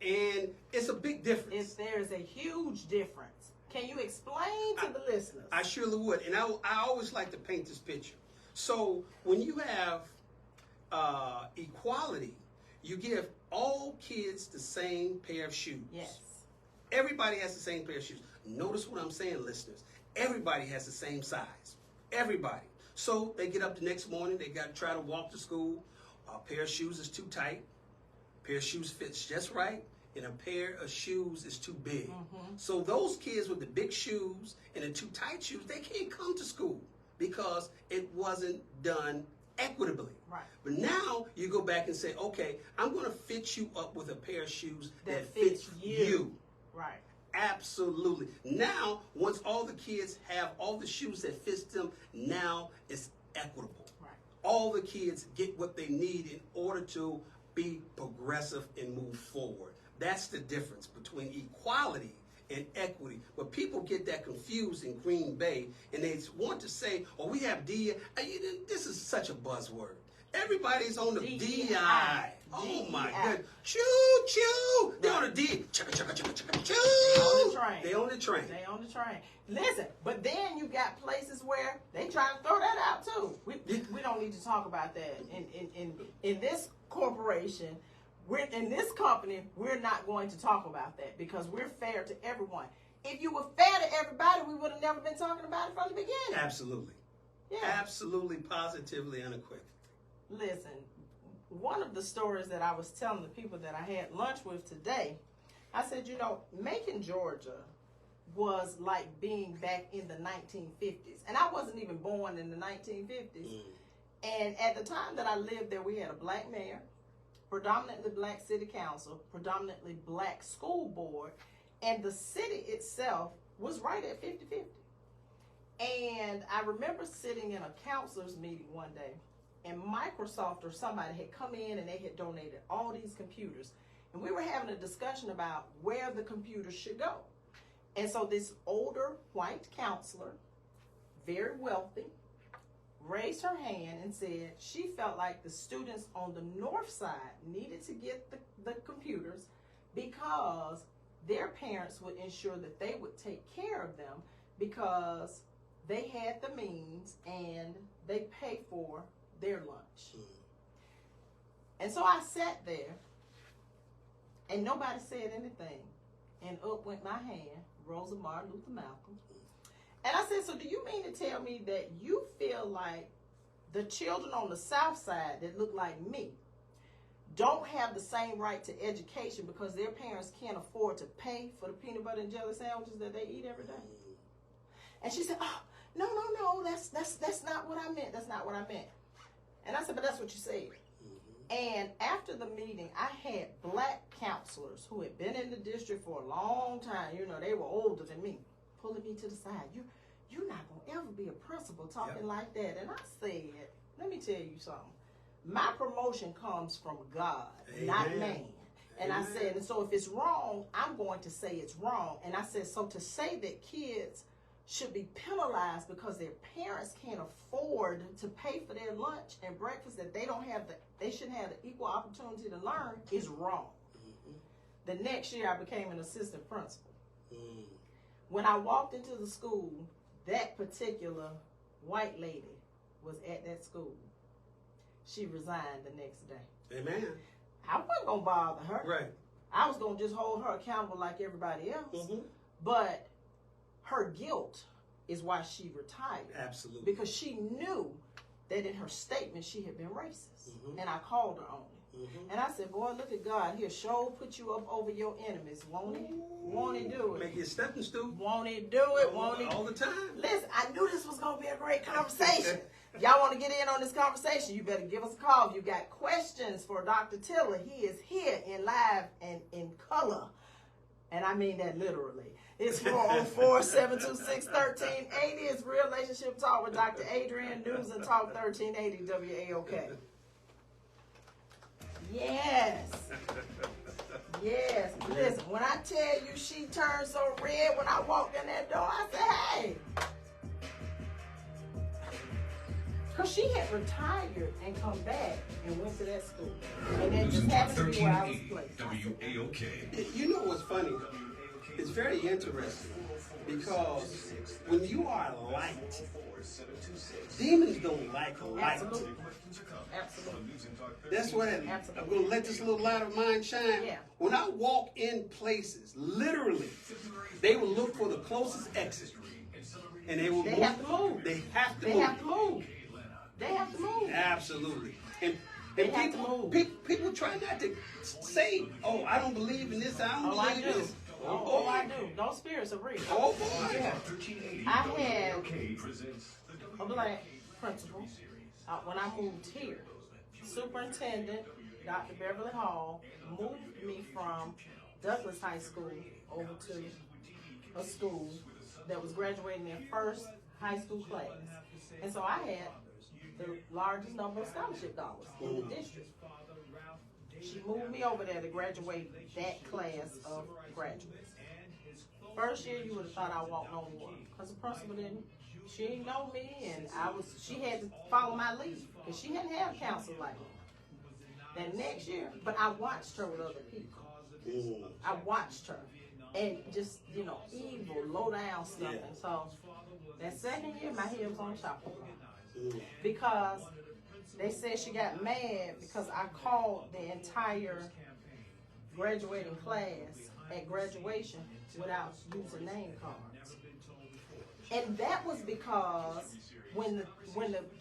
And it's a big difference. There's a huge difference. Can you explain to the listeners? I surely would. And I always like to paint this picture. So when you have equality, you give all kids the same pair of shoes. Yes. Everybody has the same pair of shoes. Notice what I'm saying, listeners. Everybody has the same size. Everybody. So they get up the next morning, they got to try to walk to school. A pair of shoes is too tight. A pair of shoes fits just right. And a pair of shoes is too big. So those kids with the big shoes and the too tight shoes, they can't come to school because it wasn't done equitably. Right. But now you go back and say, okay, I'm going to fit you up with a pair of shoes that fits you. Right. Absolutely. Now, once all the kids have all the shoes that fits them, now it's equitable. Right. All the kids get what they need in order to be progressive and move forward. That's the difference between equality and equity. But people get that confused in Green Bay, and they want to say, oh, we have DEI. This is such a buzzword. Everybody's on the DEI. Oh, my goodness. Choo, choo. They're on the DEI. Chugga, chugga, chugga, chugga, choo. On the train. They on the train. They on the train. Listen, but then you got places where they try to throw that out, too. We don't need to talk about that. In this corporation, in this company, we're not going to talk about that because we're fair to everyone. If you were fair to everybody, we would have never been talking about it from the beginning. Absolutely. Yeah. Absolutely, positively, unequivocally. Listen, one of the stories that I was telling the people that I had lunch with today, I said, Macon, Georgia was like being back in the 1950s. And I wasn't even born in the 1950s. And at the time that I lived there, we had a black mayor, predominantly black city council, predominantly black school board, and the city itself was right at 50-50. And I remember sitting in a counselor's meeting one day, and Microsoft or somebody had come in and they had donated all these computers. And we were having a discussion about where the computers should go. And so this older white counselor, very wealthy, raised her hand and said she felt like the students on the north side needed to get the computers because their parents would ensure that they would take care of them because they had the means and they pay for their lunch. And so I sat there and nobody said anything. And up went my hand, Rosa Martin Luther Malcolm. And I said, so do you mean to tell me that you feel like the children on the south side that look like me don't have the same right to education because their parents can't afford to pay for the peanut butter and jelly sandwiches that they eat every day? And she said, oh, no, that's not what I meant. That's not what I meant. And I said, but that's what you said. And after the meeting, I had black counselors who had been in the district for a long time. They were older than me, pulling me to the side. You're not going to ever be a principal talking like that. And I said, let me tell you something. My promotion comes from God, not man. And I said, and so if it's wrong, I'm going to say it's wrong. And I said, so to say that kids should be penalized because their parents can't afford to pay for their lunch and breakfast, that they shouldn't have the equal opportunity to learn is wrong. The next year I became an assistant principal. When I walked into the school, that particular white lady was at that school. She resigned the next day. Amen. I wasn't going to bother her. Right. I was going to just hold her accountable like everybody else. But her guilt is why she retired. Absolutely. Because she knew that in her statement she had been racist. And I called her on it. And I said, boy, look at God. He'll sure put you up over your enemies, won't he? Won't he do it? Make you a stepping stool. Won't he do it? Won't he? All the time. Listen, I knew this was going to be a great conversation. y'all want to get in on this conversation, you better give us a call. If you got questions for Dr. Tiller, he is here in live and in color. And I mean that literally. It's 404-726-1380. It's Real Relationship Talk with Dr. Adrian, News and Talk 1380 WAOK. Yes. Yes. Listen, when I tell you she turned so red when I walked in that door, I said, hey. Because she had retired and come back and went to that school. And then just happened to be where I was placed. WAOK. You know what's funny? It's very interesting because when you are light, demons don't like light. Absolutely. Absolutely. That's what happened. Absolutely. I'm going to let this little light of mine shine. Yeah. When I walk in places, literally, they will look for the closest exit. And they will move. Have to move. They have to They move. have to move. They have to move. Absolutely. And They have to move. people try not to say, oh, I don't believe in this, I don't Oh, I believe in do. this. Oh, I do. Those spirits are real. Oh, boy. Yeah. I had a black principal when I moved here. Superintendent Dr. Beverly Hall moved me from Douglas High School over to a school that was graduating their first high school class. And so I had the largest number of scholarship dollars in the district. She moved me over there to graduate that class of graduates. First year, you would have thought I walked on water because the principal didn't. She didn't know me, and she had to follow my lead because she hadn't had a counselor like me. That next year, but I watched her with other people. I watched her, and just evil, low down stuff. Yeah. And so that second year, my head was on the chopping block because they said she got mad because I called the entire graduating class at graduation without using name cards. And that was because when the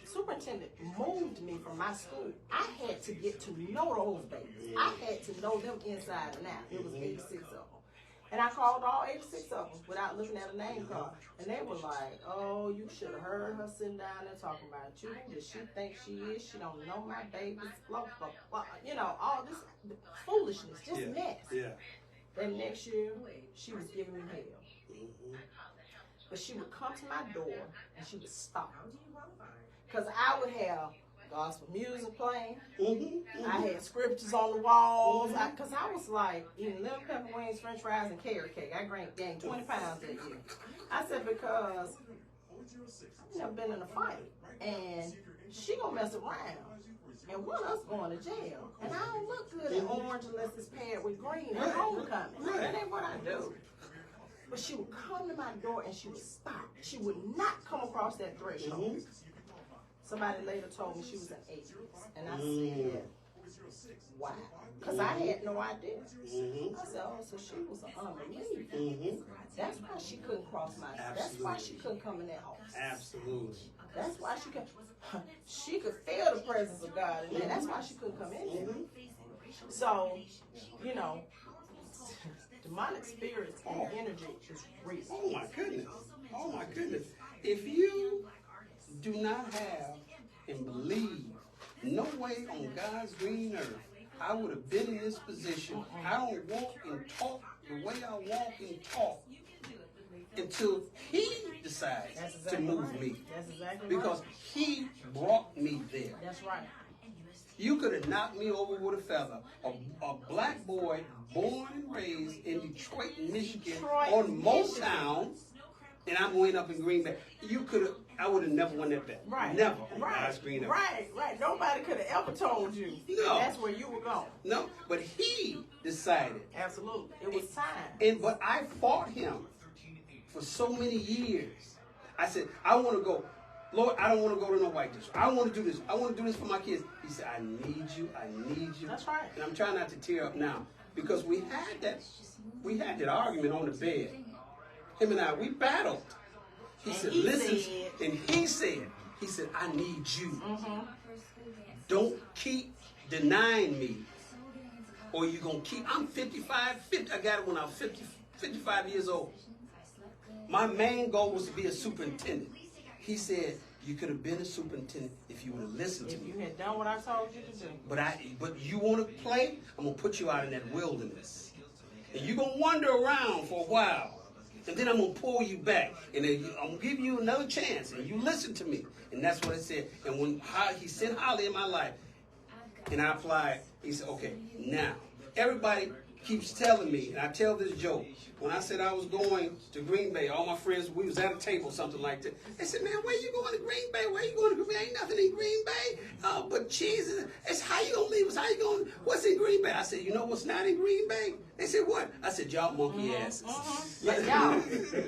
superintendent moved me from my school, I had to get to know those babies. I had to know them inside and out. It was 86 of them. And I called all 86 of them without looking at a name card. And they were like, oh, you should have heard her sitting down there talking about you. Who does she think she is? She don't know my babies, blah, blah, blah. All this foolishness, just mess. Yeah. Then next year, she was giving me hell. But she would come to my door and she would stop. Because I would have gospel music playing. I had scriptures on the walls. Because I was like eating little pepper wings, french fries, and carrot cake. I gained 20 pounds that year. I said, because I've never been in a fight. And she gonna mess around. And one of us going to jail. And I don't look good in orange unless it's paired with green at homecoming. That ain't what I do. But she would come to my door and she would stop. She would not come across that threshold. Somebody later told me she was an atheist. And I said, why? Because I had no idea. I said, oh, so she was an unbeliever. That's why she couldn't cross my door. That's why she couldn't come in that office. Absolutely. That's why she could feel the presence of God in there. That's why she couldn't come in there. So, demonic spirits and energy is real. Oh my goodness. Oh my goodness. If you do not have and believe no way on God's green earth, I would have been in this position. I don't walk and talk the way I walk and talk until He decides to move me. That's exactly because He brought me there. That's right. You could have knocked me over with a feather. A black boy born and raised in Detroit, Michigan, on Motown, and I'm going up in Green Bay. I would have never won that bet. Right. Never on God's green earth. Right. Nobody could have ever told you that's where you were going. No, but He decided. Absolutely. It was time. But I fought Him for so many years. I said, I want to go. Lord, I don't want to go to no white district. I want to do this. I want to do this for my kids. He said, I need you. I need you. That's right. And I'm trying not to tear up now because we had that argument on the bed. Him and I, we battled. He said, he said, I need you. Don't keep denying me or you're going to keep, I'm 55, I got it when I was 55 years old. My main goal was to be a superintendent. He said, You could have been a superintendent if you would have listened to me. If you had done what I told you to do. But you want to play? I'm gonna put you out in that wilderness, and you're gonna wander around for a while, and then I'm gonna pull you back, and then I'm gonna give you another chance, and you listen to me. And that's what I said. And when he sent Holly in my life, and I applied, he said, okay, now everybody keeps telling me, and I tell this joke. When I said I was going to Green Bay, all my friends, we was at a table, something like that. They said, man, where you going to Green Bay? Where you going to Green Bay? Ain't nothing in Green Bay. But Jesus, it's how you going to leave us? How you going? What's in Green Bay? I said, you know what's not in Green Bay? They said, what? I said, y'all monkey asses. Y'all.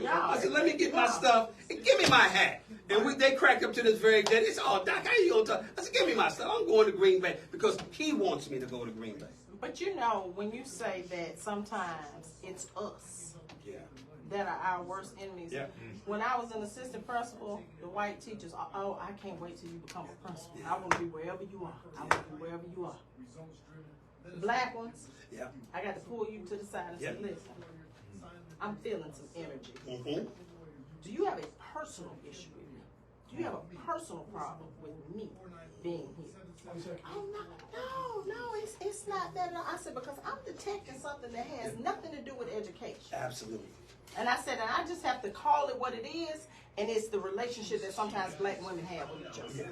I said, let me get my stuff and give me my hat. And they cracked up to this very day. They said, oh, Doc, how you going to talk? I said, give me my stuff. I'm going to Green Bay because he wants me to go to Green Bay. But you know, when you say that sometimes it's us that are our worst enemies. Yeah. When I was an assistant principal, the white teachers, oh, I can't wait till you become a principal. I want to be wherever you are. I want to be wherever you are. The black ones, I got to pull you to the side and say, listen, I'm feeling some energy. Do you have a personal issue with me? Do you have a personal problem with me being here? Oh, no, it's not that. No. I said, because I'm detecting something that has nothing to do with education. Absolutely. And I said, and I just have to call it what it is, and it's the relationship that sometimes black women have with each other.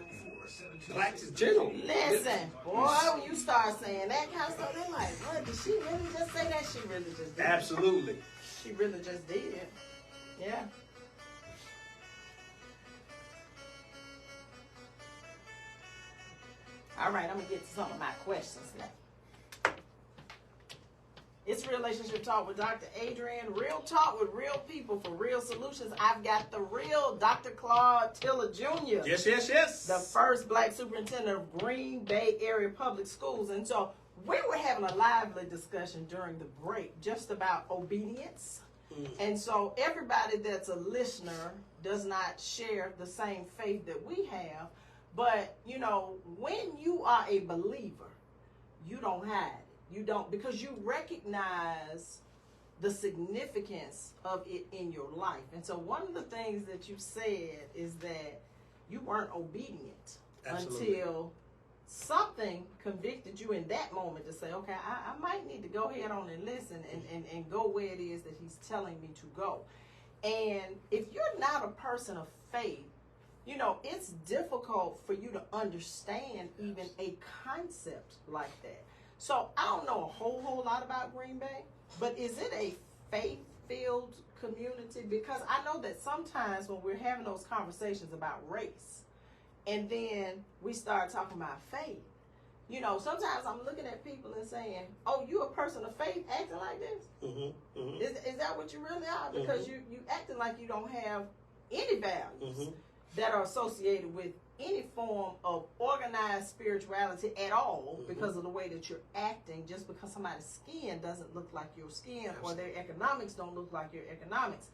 Blacks is general. Listen, boy, when you start saying that kind of stuff, they're like, what, did she really just say that? She really just did. Absolutely. She really just did. Yeah. All right, I'm going to get to some of my questions now. It's Relationship Talk with Dr. Adrian. Real talk with real people for real solutions. I've got the real Dr. Claude Tiller Jr. Yes, yes, yes. The first black superintendent of Green Bay area public schools. And so we were having a lively discussion during the break just about obedience. And so everybody that's a listener does not share the same faith that we have. But, you know, when you are a believer, you don't hide it. You don't, because you recognize the significance of it in your life. And so one of the things that you said is that you weren't obedient until something convicted you in that moment to say, okay, I might need to go ahead on and listen and go where it is that he's telling me to go. And if you're not a person of faith, you know, it's difficult for you to understand even a concept like that. So I don't know a whole lot about Green Bay, but is it a faith-filled community? Because I know that sometimes when we're having those conversations about race, and then we start talking about faith, you know, sometimes I'm looking at people and saying, oh, you a person of faith acting like this? Is that what you really are? Because you acting like you don't have any values that are associated with any form of organized spirituality at all because of the way that you're acting, just because somebody's skin doesn't look like your skin or their economics don't look like your economics.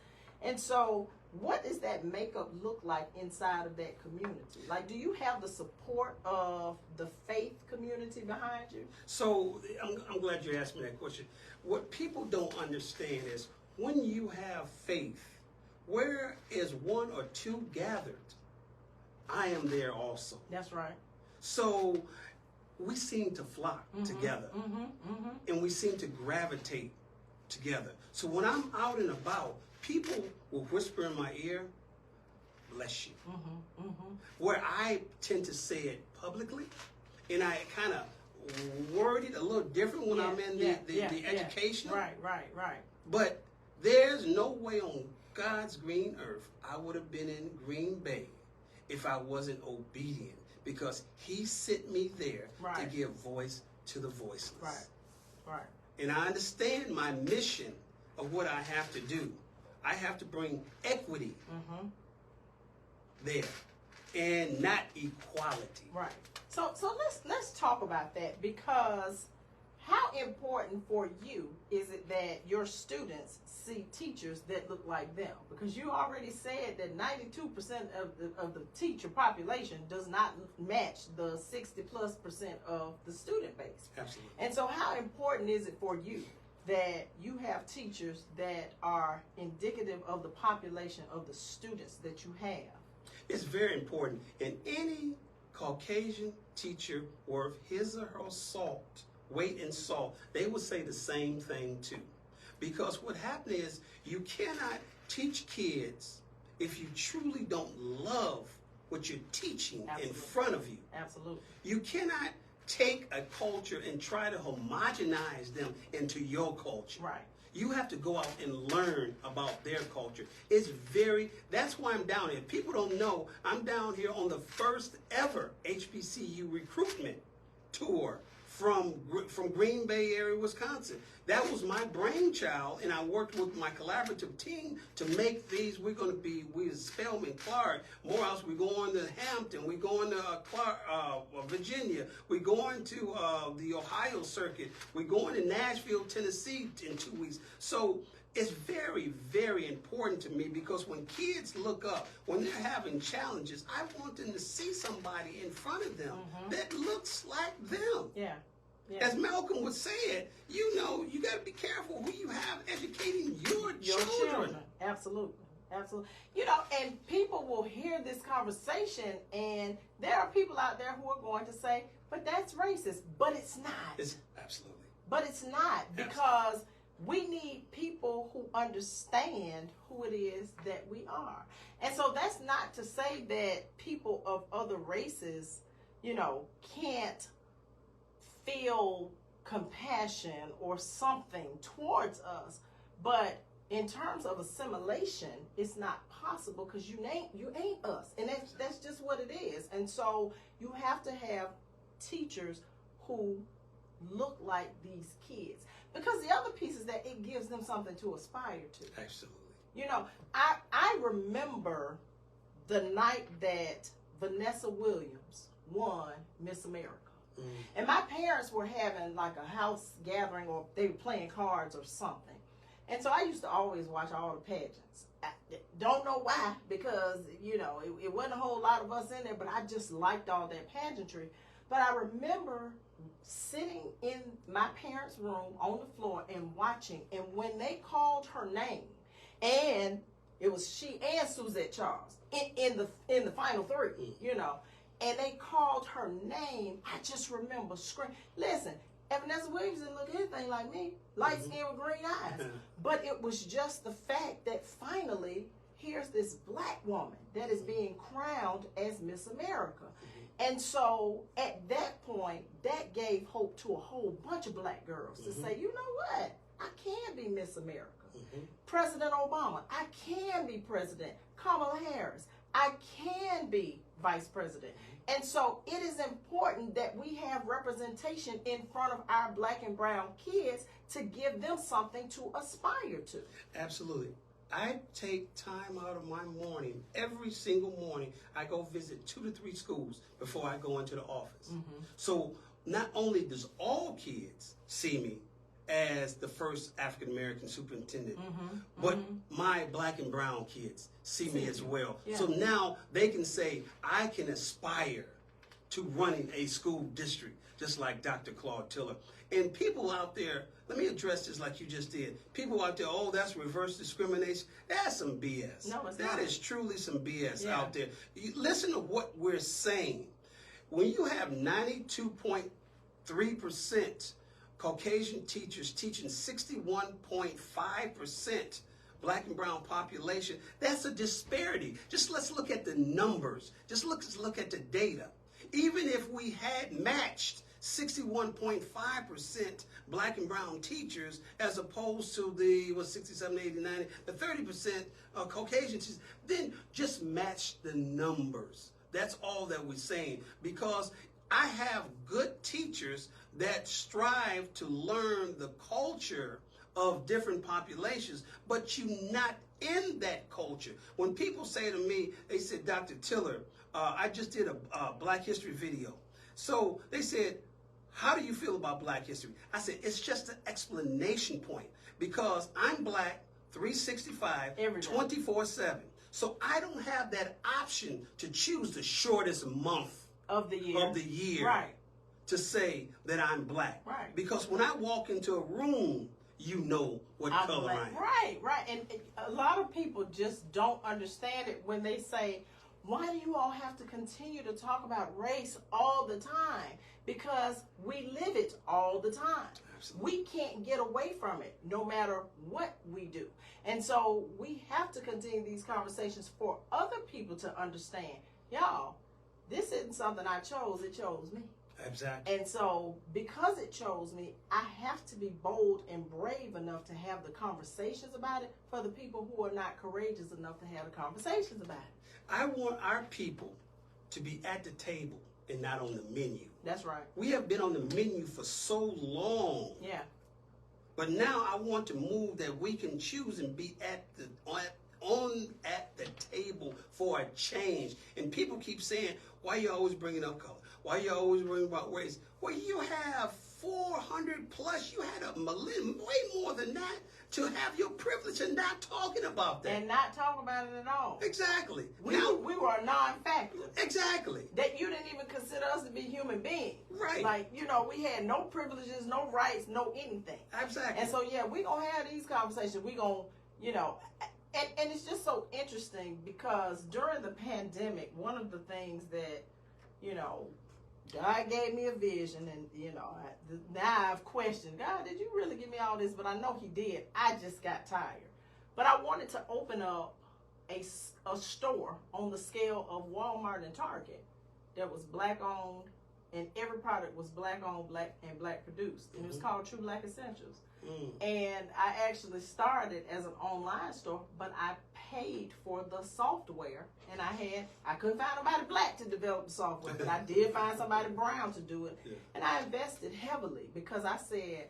And so what does that makeup look like inside of that community? Like, do you have the support of the faith community behind you? So I'm glad you asked me that question. What people don't understand is when you have faith, where is one or two gathered, I am there also. That's right. So we seem to flock together, and we seem to gravitate together. So when I'm out and about, people will whisper in my ear, bless you. Where I tend to say it publicly, and I kind of word it a little different when I'm in the education. Right. But there's no way on God's green earth I would have been in Green Bay if I wasn't obedient, because he sent me there to give voice to the voiceless. Right. And I understand my mission of what I have to do. I have to bring equity there and not equality. Right. So let's talk about that, because how important for you is it that your students see teachers that look like them? Because you already said that 92% of the teacher population does not match the 60+% of the student base. Absolutely. And so how important is it for you that you have teachers that are indicative of the population of the students that you have? It's very important. And any Caucasian teacher worth his or her salt, weight in salt, they will say the same thing too. Because what happened is you cannot teach kids if you truly don't love what you're teaching in front of you. Absolutely. You cannot take a culture and try to homogenize them into your culture. Right. You have to go out and learn about their culture. That's why I'm down here. People don't know I'm down here on the first ever HBCU recruitment tour from Green Bay area, Wisconsin. That was my brainchild, and I worked with my collaborative team to make these. We Spelman, Clark, Morehouse. We're going to Hampton. We're going to Virginia. We're going to the Ohio circuit. We're going to Nashville, Tennessee in 2 weeks. So it's very, very important to me because when kids look up, when they're having challenges, I want them to see somebody in front of them that looks like them. Yeah. Yeah. As Malcolm would say it, you got to be careful who you have educating your children. Absolutely. Absolutely. And people will hear this conversation, and there are people out there who are going to say, but that's racist. But it's not. It's absolutely. But it's not, because we need people who understand who it is that we are. And so that's not to say that people of other races, can't feel compassion or something towards us, but in terms of assimilation, it's not possible because you ain't us, and that's just what it is. And so you have to have teachers who look like these kids, because the other piece is that it gives them something to aspire to. Absolutely. I remember the night that Vanessa Williams won Miss America. And my parents were having like a house gathering, or they were playing cards or something. And so I used to always watch all the pageants. I don't know why, because, it wasn't a whole lot of us in there, but I just liked all that pageantry. But I remember sitting in my parents' room on the floor and watching. And when they called her name, and it was she and Suzette Charles in the final three, and they called her name, I just remember screaming. Listen, Vanessa Williams didn't look anything like me, light skin with green eyes. But it was just the fact that finally, here's this black woman that is being crowned as Miss America. And so at that point, that gave hope to a whole bunch of black girls to say, you know what? I can be Miss America. President Obama, I can be president. Kamala Harris, I can be vice president. And so it is important that we have representation in front of our black and brown kids to give them something to aspire to. Absolutely. I take time out of my morning, every single morning, I go visit 2 to 3 schools before I go into the office. So not only does all kids see me as the first African-American superintendent, but my black and brown kids see me as well. Yeah. So now they can say, I can aspire to running a school district, just like Dr. Claude Tiller. And people out there, let me address this like you just did. People out there, oh, that's reverse discrimination. That's some BS. No, it's not. That is truly some BS out there. You listen to what we're saying. When you have 92.3% Caucasian teachers teaching 61.5% black and brown population, that's a disparity. Just let's look at the numbers. Just look at the data. Even if we had matched 61.5% black and brown teachers as opposed to the 67, 80, 90, the 30% Caucasian teachers, then just match the numbers. That's all that we're saying, because I have good teachers that strive to learn the culture of different populations, but you're not in that culture. When people say to me, they said, Dr. Tiller, I just did a Black History video. So they said, how do you feel about Black history? I said, it's just an explanation point, because I'm black 365, 24/7. So I don't have that option to choose the shortest month of the year. Right. To say that I'm black. Right. Because when I walk into a room, you know what color I am. Right. And a lot of people just don't understand it when they say, why do you all have to continue to talk about race all the time? Because we live it all the time. Absolutely. We can't get away from it no matter what we do. And so we have to continue these conversations for other people to understand. Y'all, this isn't something I chose, it chose me. Exactly. And so because it chose me, I have to be bold and brave enough to have the conversations about it for the people who are not courageous enough to have the conversations about it. I want our people to be at the table and not on the menu. That's right. We have been on the menu for so long. Yeah. But now I want to move that we can choose and be at the table for a change. And people keep saying, why you always bringing up color? Why you always bringing about race? Well, you have 400 plus. You had way more than that to have your privilege and not talking about that. And not talking about it at all. Exactly. We were a non-factor. Exactly. That you didn't even consider us to be human beings. Right. Like, you know, we had no privileges, no rights, no anything. Exactly. And so, yeah, we're going to have these conversations. We're going to, you know, and it's just so interesting because during the pandemic, one of the things that, you know, God gave me a vision, and, you know, now I've questioned, God, did you really give me all this? But I know he did. I just got tired. But I wanted to open up a store on the scale of Walmart and Target that was black-owned, and every product was black-owned, black produced. And it was called True Black Essentials. And I actually started as an online store, but I paid for the software, and I couldn't find nobody black to develop the software, but I did find somebody brown to do it. Yeah. And I invested heavily because I said,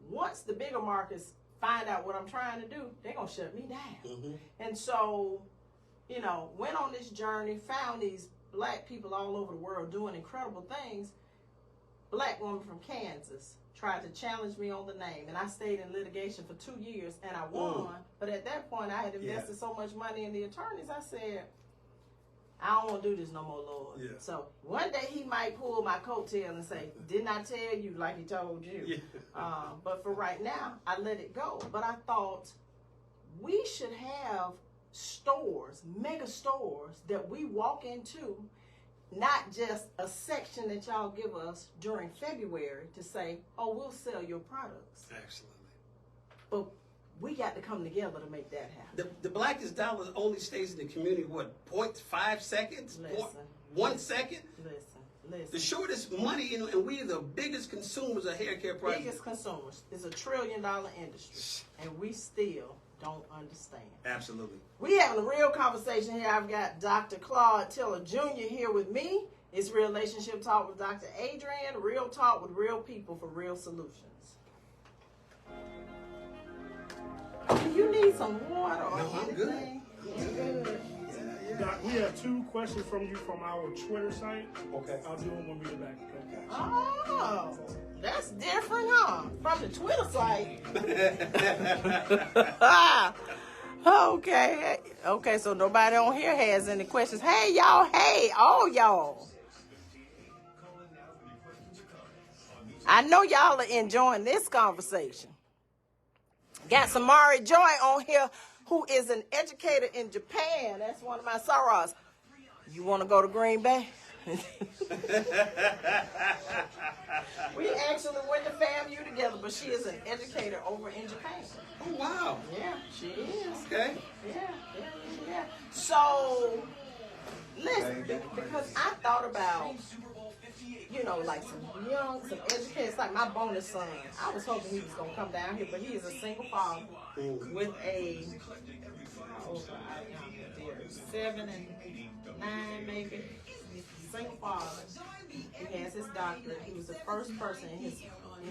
once the bigger markets find out what I'm trying to do, they're going to shut me down. And so, you know, went on this journey, found these black people all over the world doing incredible things. Black woman from Kansas tried to challenge me on the name, and I stayed in litigation for 2 years, and I won. But at that point, I had invested so much money in the attorneys, I said, I don't want to do this no more, Lord. Yeah. So one day he might pull my coattail and say, didn't I tell you like he told you? Yeah. But for right now, I let it go. But I thought we should have stores, mega stores that we walk into, not just a section that y'all give us during February to say, oh, we'll sell your products. Absolutely. But we got to come together to make that happen. The blackest dollar only stays in the community, what, 0.5 seconds? Listen. 1 second? Listen. The shortest money, and we are the biggest consumers of hair care products. Biggest consumers. It's $1 trillion industry, and we still don't understand. Absolutely. We having a real conversation here. I've got Dr. Claude Tiller Jr. here with me. It's Relationship Talk with Dr. Adrian. Real talk with real people for real solutions. Do you need some water or anything? I'm good. Doc, we have 2 questions from you from our Twitter site. Okay. I'll do them when we get back. Okay. Oh, that's different, huh? From the Twitter site. Okay, so nobody on here has any questions. Hey, y'all. Hey, all y'all. I know y'all are enjoying this conversation. Got Samari Joy on here, who is an educator in Japan. That's one of my sorors. You want to go to Green Bay? We actually went to FAMU together, but she is an educator over in Japan. Oh, wow. Yeah, she is. Okay. Yeah. So, listen, because I thought about, you know, like some educators, like my bonus son. I was hoping he was going to come down here, but he is a single father with a, 7 and 9 maybe. Single father. He has his doctorate. He was the first person in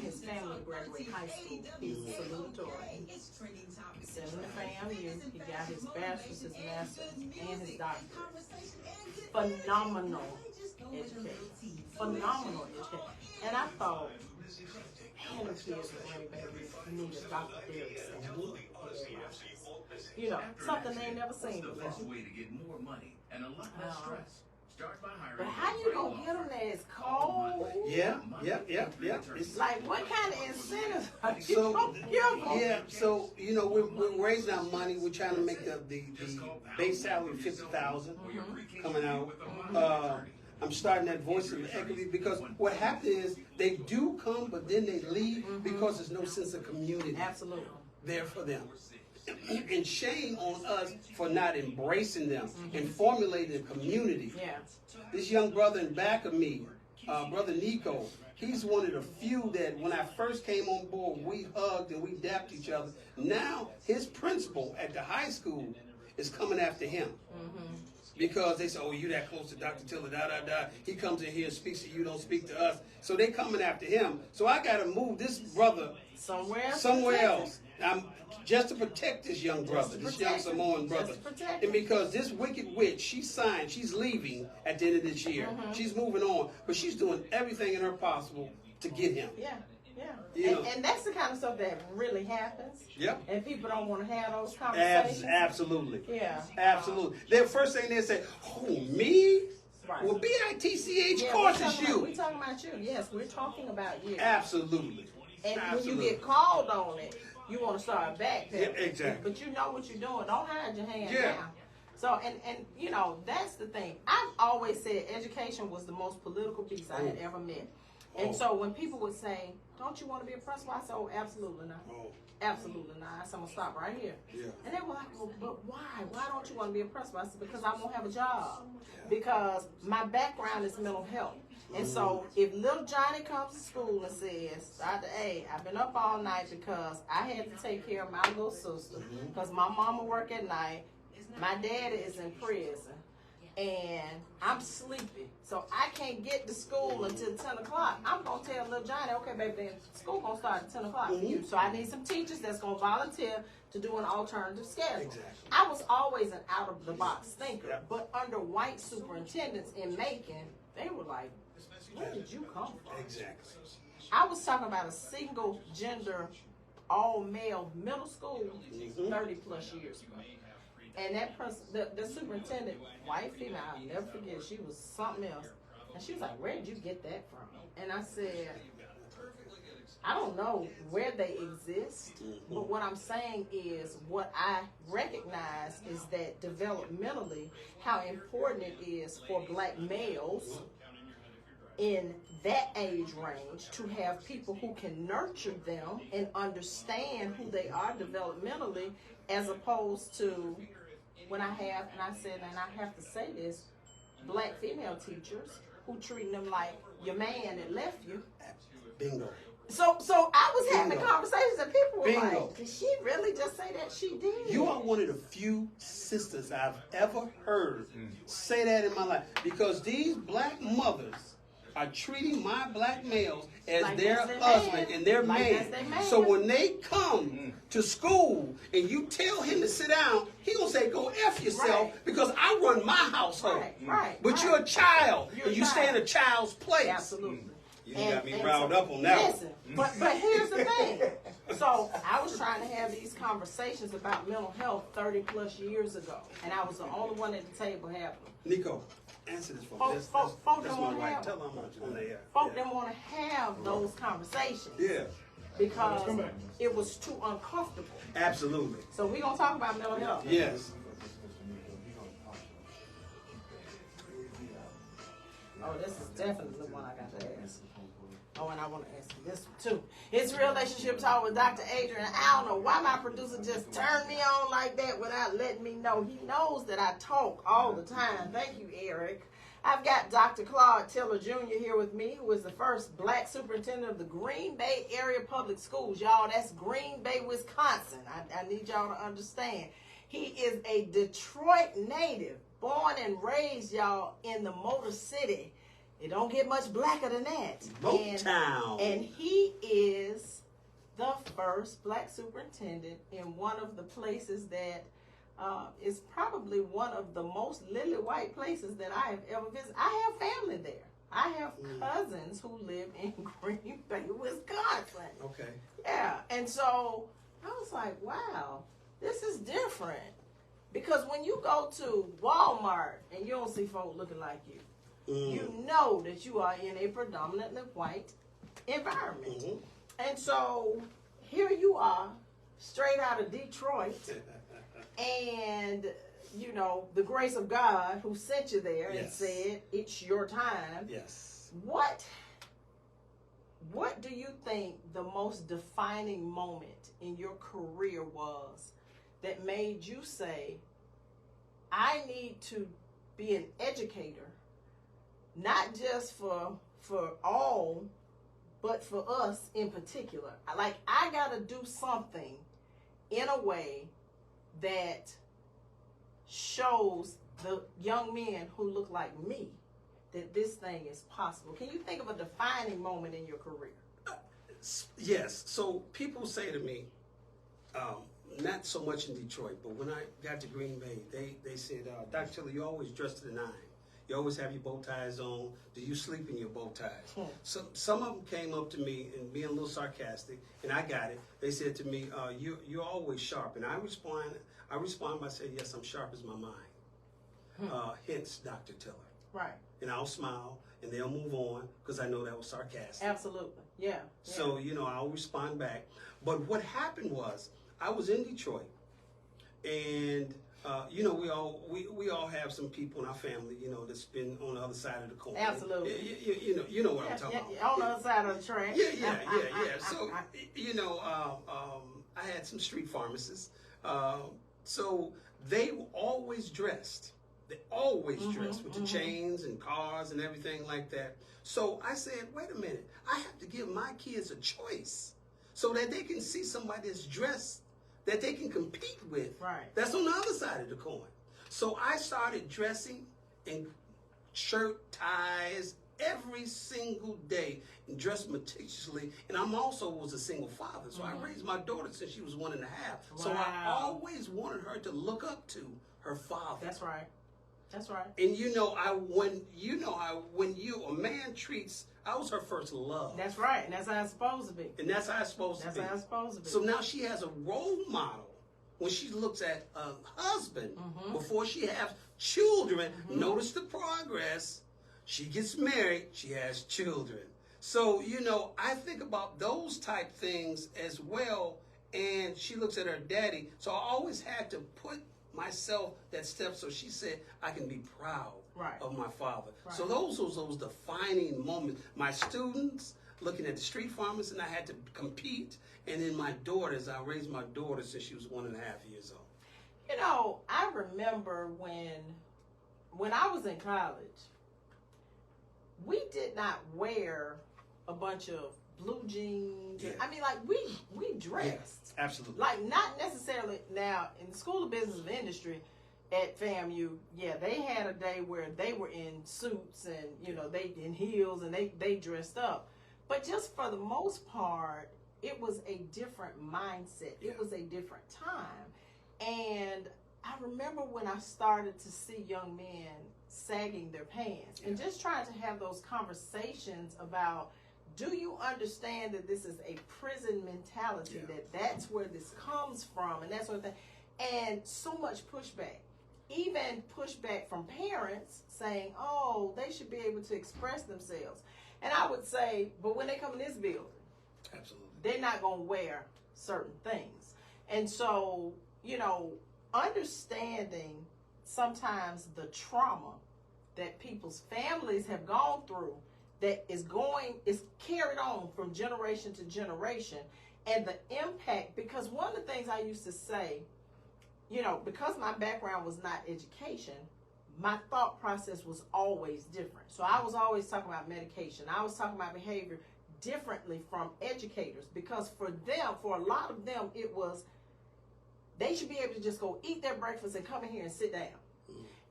his family to graduate high school. He's a salutatorian. He's in the FAMU. He got his bachelor's, his master's, and his doctorate. Phenomenal education. Phenomenal education. And I thought, man, those kids in Green Bay need a Dr. Derrickson. You know, something they ain't never seen before. But how you gonna get them there? It's cold. Yeah. It's Like, what kind of incentives are you so gonna give them? yeah. So you know, we're raising our money. We're trying to make the base salary 50,000 coming out. I'm starting that voice of equity because what happens is they do come, but then they leave because there's no sense of community. Absolutely. There for them. And shame on us for not embracing them and formulating a community. Yeah. This young brother in back of me, Brother Nico, he's one of the few that when I first came on board, we hugged and we dapped each other. Now his principal at the high school is coming after him. Because they say, oh, you that close to Dr. Tiller, He comes in here and speaks to you, don't speak to us. So they coming after him. So I got to move this brother somewhere else. Just to protect this young brother, this young Samoan brother. And because this wicked witch, she's leaving at the end of this year. She's moving on, but she's doing everything in her possible to get him. Yeah. And that's the kind of stuff that really happens. Yep. And people don't want to have those conversations. Absolutely. Yeah. Absolutely. The first thing they say, oh, me? Right. Well, BITCH, of course it's you. We're talking about you. Yes, we're talking about you. Absolutely. And when you get called on it, you want to start backpedaling. Yeah, exactly. But you know what you're doing. Don't hide your hand Yeah. now. So, and you know, that's the thing. I've always said education was the most political beast I had ever met. And so when people would say, don't you want to be a principal? I said, oh, absolutely not. Absolutely not. I said, I'm going to stop right here. Yeah. And they were like, well, but why? Why don't you want to be a principal? I said, because I won't have a job. Because my background is mental health. And so if little Johnny comes to school and says, Dr. A, I've been up all night because I had to take care of my little sister because my mama work at night, my daddy is in prison, and I'm sleepy, so I can't get to school until 10 o'clock. I'm going to tell little Johnny, okay, baby, then school going to start at 10 o'clock for you. So I need some teachers that's going to volunteer to do an alternative schedule. Exactly. I was always an out-of-the-box thinker, but under white superintendents in Macon, they were like, where did you come from? Exactly. I was talking about a single gender, all male middle school 30 plus years ago. And that person, the superintendent, white female, I'll never forget, she was something else. And she was like, where did you get that from? And I said, I don't know where they exist, but what I'm saying is what I recognize is that developmentally, how important it is for black males in that age range to have people who can nurture them and understand who they are developmentally, as opposed to when I have, and I said, and I have to say this, black female teachers who treat them like your man that left you. Bingo. So I was having conversations and people were like, did she really just say that? She did. You are one of the few sisters I've ever heard say that in my life, because these black mothers are treating my black males as like their husband and their man. So when they come to school and you tell him to sit down, he gonna say, go F yourself, because I run my household. But you're a child, and you stay in a child's place. Absolutely. You got me riled up on that. Listen, but here's the thing. So I was trying to have these conversations about mental health 30 plus years ago, and I was the only one at the table having them. Nico, answer this for me. That's my wife. Tell them on the air. Folk didn't want to have those conversations. Yeah. Because it was too uncomfortable. Absolutely. So we're going to talk about mental health. Yes. Oh, this is definitely the one I got to ask. Oh, and I want to ask you this one too. His relationship talk with Dr. Adrian. I don't know why my producer just turned me on like that without letting me know. He knows that I talk all the time. Thank you, Eric. I've got Dr. Claude Tiller Jr. here with me, who is the first black superintendent of the Green Bay Area Public Schools. Y'all, that's Green Bay, Wisconsin. I need y'all to understand. He is a Detroit native, born and raised, y'all, in the Motor City. It don't get much blacker than that. Motown. And he is the first black superintendent in one of the places that is probably one of the most lily white places that I have ever visited. I have family there. I have cousins who live in Green Bay, Wisconsin. Okay. Yeah. And so I was like, wow, this is different. Because when you go to Walmart and you don't see folk looking like you, you know that you are in a predominantly white environment. And so here you are, straight out of Detroit, and you know, the grace of God who sent you there and said, it's your time. Yes. What do you think the most defining moment in your career was that made you say, I need to be an educator, not just for all, but for us in particular? Like, I got to do something in a way that shows the young men who look like me that this thing is possible. Can you think of a defining moment in your career? Yes. So people say to me, not so much in Detroit, but when I got to Green Bay, they said, Dr. Tiller, you always dress to the nine. You always have your bow ties on. Do you sleep in your bow ties? So some of them came up to me and being a little sarcastic, and I got it. They said to me, you're always sharp. And I respond by saying, yes, I'm sharp as my mind. Hence, Dr. Tiller. Right. And I'll smile, and they'll move on, because I know that was sarcastic. Absolutely. Yeah. So, you know, I'll respond back. But what happened was, I was in Detroit, and you know, we all have some people in our family, you know, that's been on the other side of the coin. Absolutely. You know what I'm talking about. On the other side of the track. Yeah. So, you know, I had some street pharmacists. So they were always dressed. They always dressed with the chains and cars and everything like that. So I said, wait a minute, I have to give my kids a choice so that they can see somebody that's dressed that they can compete with. Right. That's on the other side of the coin. So I started dressing in shirt, ties, every single day, and dressed meticulously. And I'm also was a single father, so I raised my daughter since she was 1.5. Wow. So I always wanted her to look up to her father. That's right. That's right. And when a man treats, I was her first love. That's right. And that's how it's supposed to be. And that's how it's supposed to be. That's how it's supposed to be. So now she has a role model when she looks at a husband before she has children. Notice the progress. She gets married, she has children. So, you know, I think about those type things as well. And she looks at her daddy. So I always had to put myself that step, so she said I can be proud of my father. Right. So those defining moments. My students looking at the street farmers, and I had to compete. And then my daughters, I raised my daughter since she was 1.5 years old. You know, I remember when I was in college, we did not wear a bunch of blue jeans. Yeah. I mean, like, we dressed. Yeah, absolutely. Like, not necessarily now in the School of Business and Industry at FAMU, they had a day where they were in suits and, you know, they in heels and they dressed up. But just for the most part, it was a different mindset. Yeah. It was a different time. And I remember when I started to see young men sagging their pants and just trying to have those conversations about, do you understand that this is a prison mentality, that's where this comes from, and that sort of thing. And so much pushback. Even pushback from parents saying, oh, they should be able to express themselves. And I would say, but when they come in this building, absolutely, they're not going to wear certain things. And so, you know, understanding sometimes the trauma that people's families have gone through that is carried on from generation to generation, and the impact, because one of the things I used to say, you know, because my background was not education, my thought process was always different. So I was always talking about medication. I was talking about behavior differently from educators, because for a lot of them, it was, they should be able to just go eat their breakfast and come in here and sit down.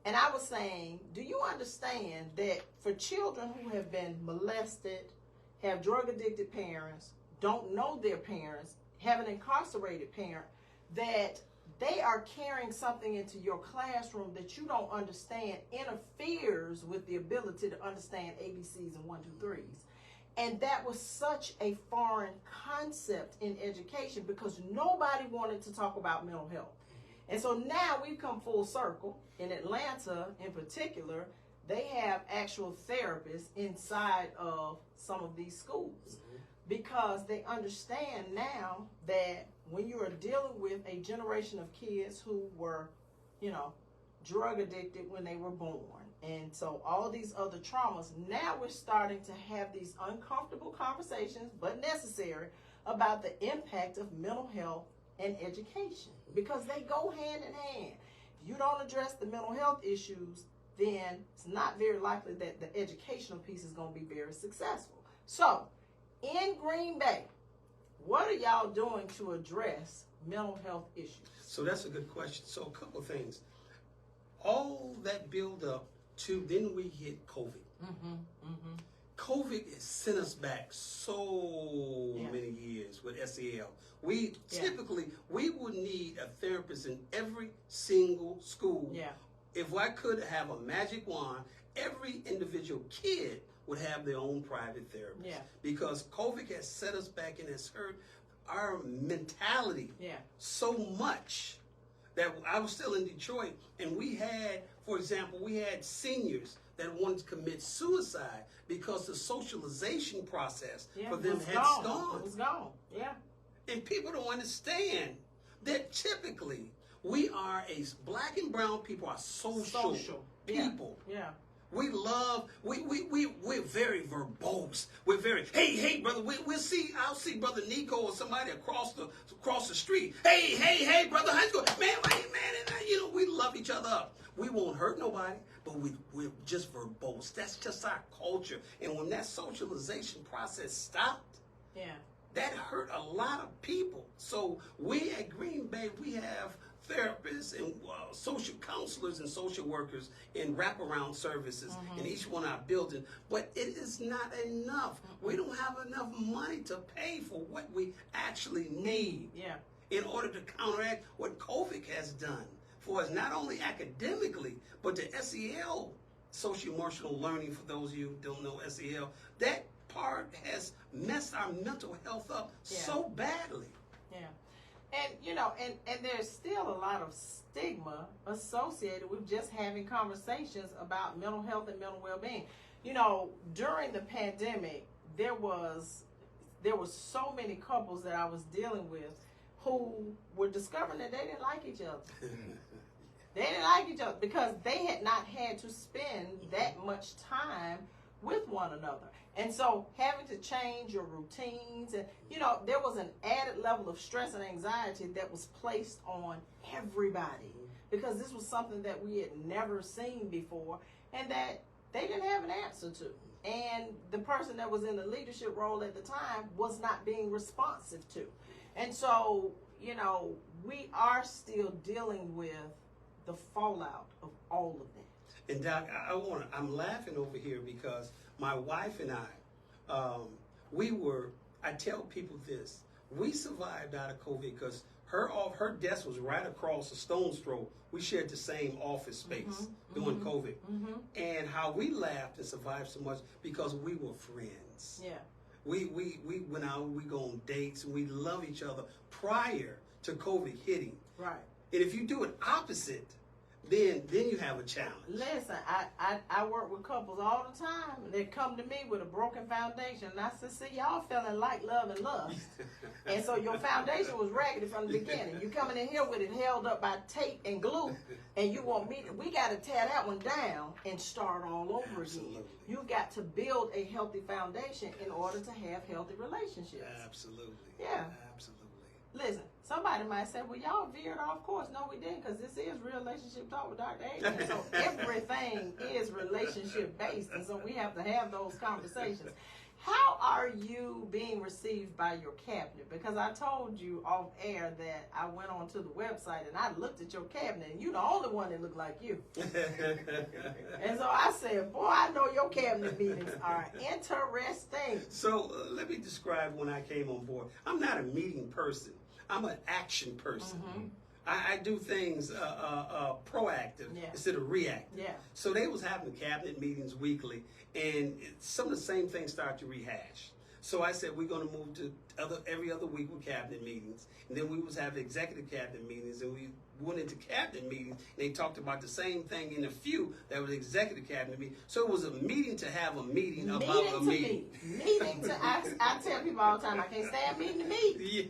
And I was saying, do you understand that for children who have been molested, have drug-addicted parents, don't know their parents, have an incarcerated parent, that they are carrying something into your classroom that you don't understand, interferes with the ability to understand ABCs and 1, 2, 3s. And that was such a foreign concept in education because nobody wanted to talk about mental health. And so now we've come full circle. In Atlanta, in particular, they have actual therapists inside of some of these schools because they understand now that when you are dealing with a generation of kids who were, you know, drug addicted when they were born, and so all these other traumas, now we're starting to have these uncomfortable conversations, but necessary, about the impact of mental health and education, because they go hand in hand. If you don't address the mental health issues, then it's not very likely that the educational piece is going to be very successful. So, in Green Bay, what are y'all doing to address mental health issues? So that's a good question. So a couple of things. All that build up to then we hit COVID. COVID has sent us back so many years with SEL. We typically, we would need a therapist in every single school. Yeah. If I could have a magic wand, every individual kid would have their own private therapist. Yeah. Because COVID has set us back and has hurt our mentality so much that I was still in Detroit, and we had, for example, we had seniors that wanted to commit suicide because the socialization process for them had gone. It was gone. Yeah. And people don't understand that typically we are black and brown people are social people. Yeah. We love, we're very verbose. We're very, hey, brother, I'll see Brother Nico or somebody across the street. Hey, brother, how's it going? Man, and you know, we love each other up. We won't hurt nobody, but we're just verbose. That's just our culture. And when that socialization process stopped, that hurt a lot of people. So we at Green Bay, we have therapists and social counselors and social workers in wraparound services in each one of our buildings, but it is not enough. We don't have enough money to pay for what we actually need in order to counteract what COVID has done for us, not only academically, but the SEL, social emotional learning, for those of you who don't know SEL, that part has messed our mental health up so badly. Yeah. And, you know, and there's still a lot of stigma associated with just having conversations about mental health and mental well-being. You know, during the pandemic, there was so many couples that I was dealing with who were discovering that they didn't like each other. They didn't like each other because they had not had to spend that much time with one another. And so having to change your routines, and, you know, there was an added level of stress and anxiety that was placed on everybody because this was something that we had never seen before and that they didn't have an answer to. And the person that was in the leadership role at the time was not being responsive to. And so, you know, we are still dealing with the fallout of all of that. And Doc, I'm laughing over here because my wife and I, I tell people this, we survived out of COVID because her desk was right across a stone's throw. We shared the same office space during COVID. And how we laughed and survived so much because we were friends. Yeah. We went out, we go on dates, and we love each other prior to COVID hitting. Right. And if you do it opposite, then you have a challenge. Listen, I work with couples all the time. They come to me with a broken foundation. And I said, see, y'all fell in like, love, and lust. And so your foundation was raggedy from the beginning. You coming in here with it held up by tape and glue, and you want me to, we got to tear that one down and start all over again. You've got to build a healthy foundation in order to have healthy relationships. Absolutely. Yeah. Absolutely. Listen, somebody might say, well, y'all veered off course. No, we didn't, because this is Relationship Talk with Dr. Adrian. So everything is relationship-based, and so we have to have those conversations. How are you being received by your cabinet? Because I told you off air that I went onto the website and I looked at your cabinet, and you're the only one that looked like you. And so I said, boy, I know your cabinet meetings are interesting. So let me describe when I came on board. I'm not a meeting person. I'm an action person. I do things proactive instead of reactive. Yeah. So they was having cabinet meetings weekly, and some of the same things start to rehash. So I said we're going to move to every other week with cabinet meetings, and then we was having executive cabinet meetings, and we went into cabinet meetings, and they talked about the same thing in a few that was executive cabinet meeting. So it was a meeting to have a meeting about a meeting. Meeting to I tell people all the time, I can't stand meeting to meet. Yeah.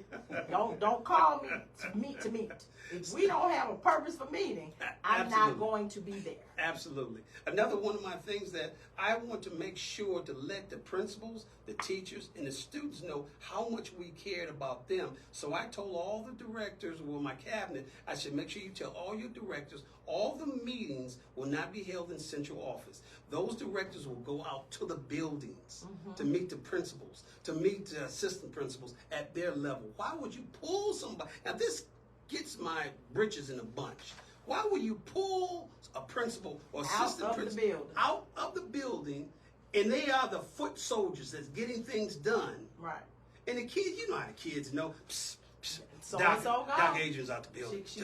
Don't call me to meet. If we don't have a purpose for meeting, I'm not going to be there. Absolutely. Another one of my things that I want to make sure to let the principals, the teachers, and the students know how much we cared about them. So I told all the directors, well, my cabinet, I should make sure you tell all your directors, all the meetings will not be held in central office. Those directors will go out to the buildings to meet the principals, to meet the assistant principals at their level. Why would you pull somebody? Now, this gets my britches in a bunch. Why would you pull a principal or assistant principal out of the building, and they are the foot soldiers that's getting things done? Right. And the kids, you know how the kids know. Psst, psst, So Doc Adrian's out the building. She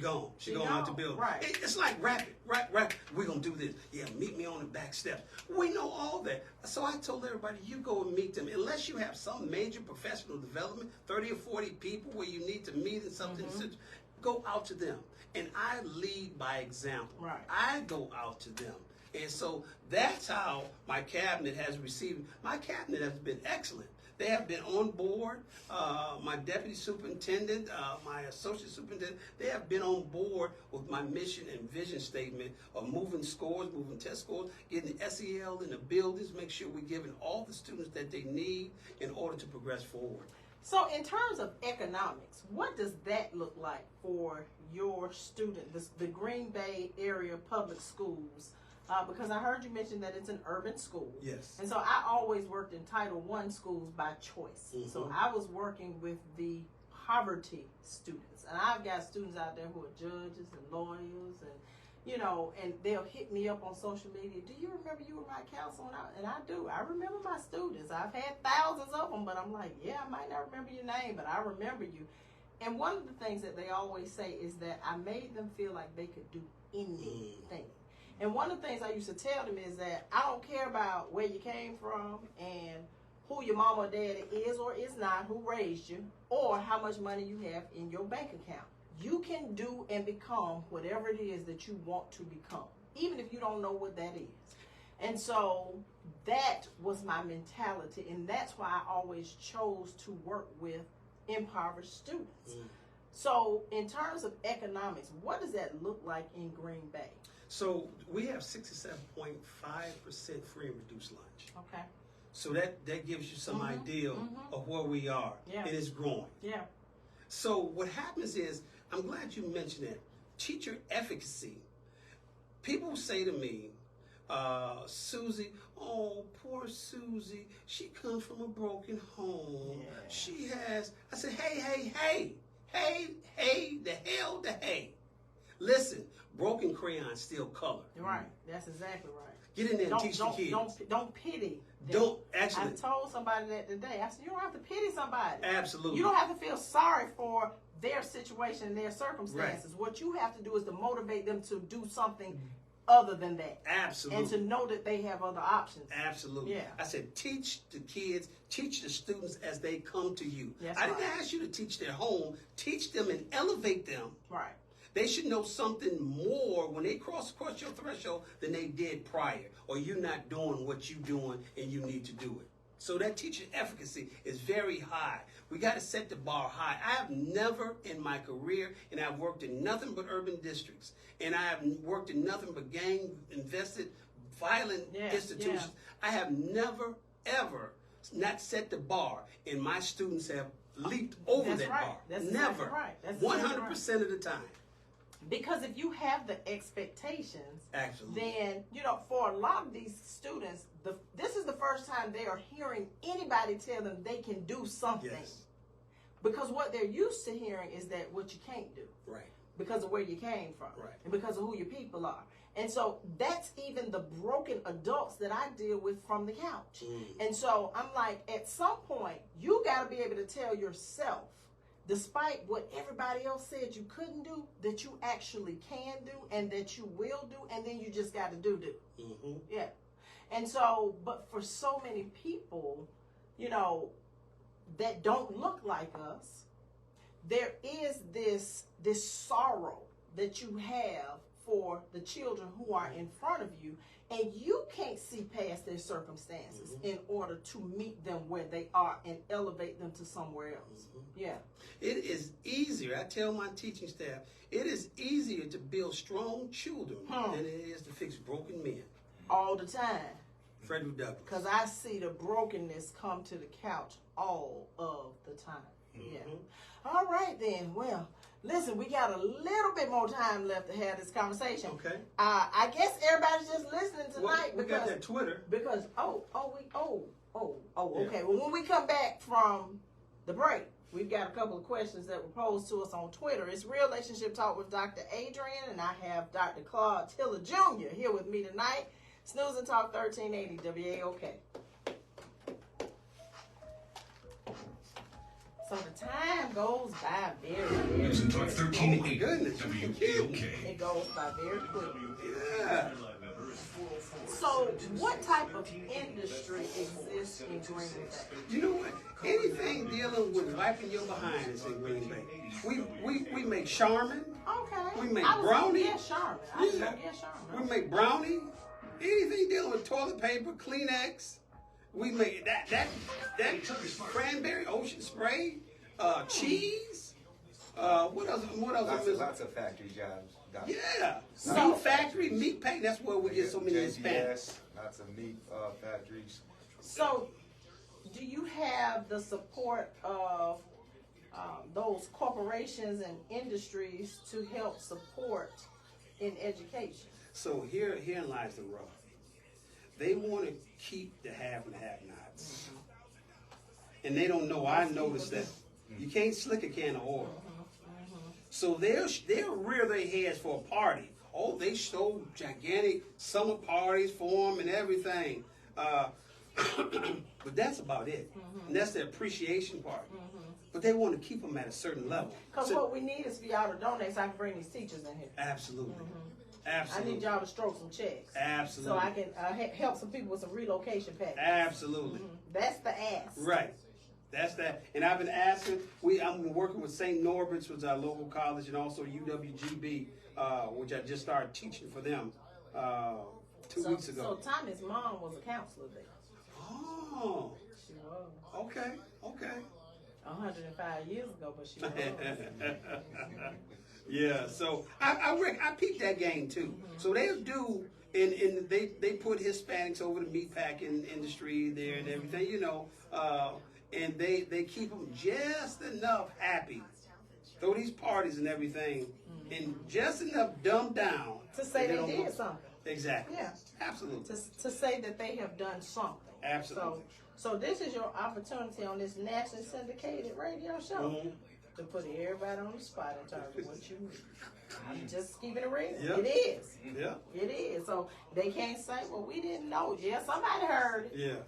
gone. She gone out the building. Right. It's like rapid. We're going to do this. Yeah, meet me on the back steps. We know all that. So I told everybody, you go and meet them. Unless you have some major professional development, 30 or 40 people where you need to meet in something, go out to them. And I lead by example. Right. I go out to them. And so that's how my cabinet has received. My cabinet has been excellent. They have been on board. My deputy superintendent, my associate superintendent, they have been on board with my mission and vision statement of moving scores, moving test scores, getting the SEL in the buildings, make sure we're giving all the students that they need in order to progress forward. So in terms of economics, what does that look like for your student, the Green Bay area public schools? Because I heard you mention that it's an urban school. Yes. And so I always worked in Title I schools by choice. So I was working with the poverty students. And I've got students out there who are judges and lawyers and, you know, and they'll hit me up on social media. Do you remember you were my counselor? And I do. I remember my students. I've had thousands of them, but I'm like, yeah, I might not remember your name, but I remember you. And one of the things that they always say is that I made them feel like they could do anything. And one of the things I used to tell them is that I don't care about where you came from and who your mama or daddy is or is not, who raised you, or how much money you have in your bank account. You can do and become whatever it is that you want to become, even if you don't know what that is. And so that was my mentality, and that's why I always chose to work with impoverished students. So in terms of economics, what does that look like in Green Bay? So we have 67.5% free and reduced lunch. Okay. So that gives you some idea of where we are. Yeah. And it's growing. Yeah. So what happens is, I'm glad you mentioned that, teacher efficacy. People say to me, Susie, oh, poor Susie, she comes from a broken home. Yeah. She has, I said, hey, the hell to hey. Listen, broken crayons still color. Right, that's exactly right. Get in there and teach the kids. Don't pity them. Don't, actually. I told somebody that today. I said, you don't have to pity somebody. Absolutely. You don't have to feel sorry for their situation and their circumstances. Right. What you have to do is to motivate them to do something other than that. Absolutely. And to know that they have other options. Absolutely. Yeah. I said, teach the kids, teach the students as they come to you. That's I didn't right. ask you to teach their home. Teach them and elevate them. Right. They should know something more when they cross your threshold than they did prior, or you're not doing what you're doing and you need to do it. So that teacher efficacy is very high. We got to set the bar high. I have never in my career, and I've worked in nothing but urban districts, and I have worked in nothing but gang-invested, violent institutions. I have never, ever not set the bar, and my students have leaped over that bar. That's never. Exactly right. That's 100% of the time. Because if you have the expectations, absolutely, then, you know, for a lot of these students, this is the first time they are hearing anybody tell them they can do something. Yes. Because what they're used to hearing is that what you can't do. Right. Because of where you came from. Right. And because of who your people are. And so that's even the broken adults that I deal with from the couch. And so I'm like, at some point, you got to be able to tell yourself, despite what everybody else said you couldn't do, that you actually can do and that you will do, and then you just got to do. Yeah. And so, but for so many people, you know, that don't look like us, there is this sorrow that you have for the children who are in front of you, and you can't see past their circumstances in order to meet them where they are and elevate them to somewhere else. Yeah. It is easier, I tell my teaching staff, it is easier to build strong children than it is to fix broken men. All the time. Frederick Douglass. Because I see the brokenness come to the couch all of the time. Yeah. All right then. Well, listen, we got a little bit more time left to have this conversation. Okay. I guess everybody's just listening tonight we got that Twitter. Because okay. Well, when we come back from the break, we've got a couple of questions that were posed to us on Twitter. It's Relationship Talk with Dr. Adrian, and I have Dr. Claude Tiller Jr. here with me tonight. Snooze and Talk 1380 WAOK. So the time goes by very, very News and Talk 1380 goodness. WAOK. It goes by very quickly. Yeah. So what type of industry exists in Green Bay? You know what? Anything dealing with wiping your behind is in Green Bay. We make Charmin. Okay. We make I was brownie. Gonna guess Charmin. I was gonna guess Charmin. We make brownie. Anything dealing with toilet paper, Kleenex. We make that cranberry ocean spray, cheese. What else? Lots of factory jobs. Yeah. Meat factory, meat pack. That's where we get so many Hispanics. Lots of meat factories. So, do you have the support of those corporations and industries to help support in education? So herein lies the rub. They want to keep the have and have-nots, and they don't know. I noticed that you can't slick a can of oil. So they'll rear their heads for a party. Oh, they show gigantic summer parties for them and everything. But that's about it. And that's the appreciation part. But they want to keep them at a certain level. Because what we need is for y'all to donate so I can bring these teachers in here. Absolutely. I Absolutely. need y'all to stroke some checks. Absolutely. So I can help some people with some relocation packages. Absolutely. That's the ask. Right. That's that. And I've been asking, I'm working with St. Norbert's, which is our local college, and also UWGB, which I just started teaching for them 2 weeks ago. So Tommy's mom was a counselor there. Oh. She was. Okay. 105 years ago, but she was. Yeah, so I peeped that game too. So they'll do, and they put Hispanics over the meatpacking industry there and everything, you know, and they keep them just enough happy. Throw these parties and everything, and just enough dumbed down To say they did something. Exactly. Yeah. Absolutely. To say that they have done something. Absolutely. So this is your opportunity on this nationally syndicated radio show to put everybody on the spot in terms of what you need. I'm just keeping it real. Yep. It is. Yeah. It is. So they can't say, well, we didn't know. Yeah, somebody heard it. Yeah.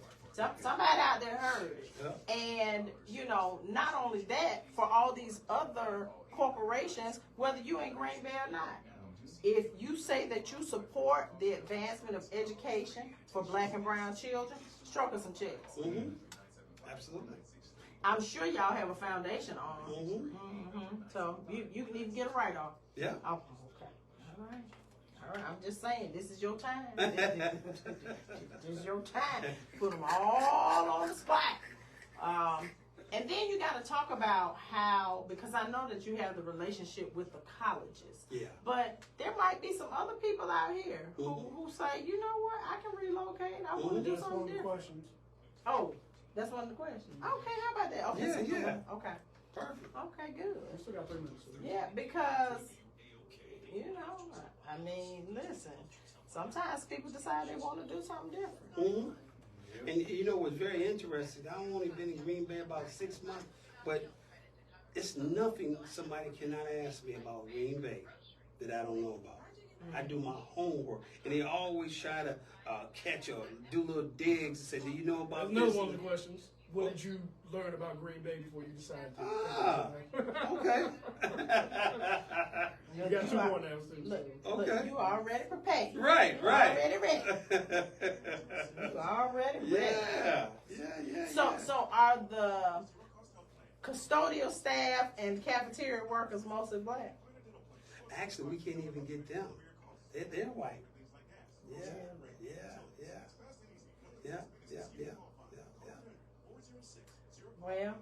Somebody out there heard it. Yeah. And, you know, not only that, for all these other corporations, whether you in Green Bay or not, if you say that you support the advancement of education for black and brown children, stroke us some checks. Absolutely. I'm sure y'all have a foundation on them. So you can even get a write-off. Yeah. Oh, okay. All right. I'm just saying, this is your time. This is your time. Put them all on the spot. And then you got to talk about how, because I know that you have the relationship with the colleges. Yeah. But there might be some other people out here who say, you know what, I can relocate. I want to do something different. Questions. Oh, that's one of the questions. Okay, how about that? Okay, Yeah, so yeah. Okay. Perfect. Okay, good. We still got 3 minutes. Yeah, because, you know, I mean, listen, sometimes people decide they want to do something different. And you know what's very interesting, I've only been in Green Bay about 6 months, but it's nothing somebody cannot ask me about Green Bay that I don't know about. I do my homework, and they always try to catch or do little digs and say, do you know about Another this? one of the questions. What did you learn about Green Bay before you decided to? Okay. You got 2 more now. Look, you already prepared. Right. Already ready. You already ready. Yeah. So are custodial staff and cafeteria workers mostly black? Actually, we can't even get them. They're white. Yeah. Well,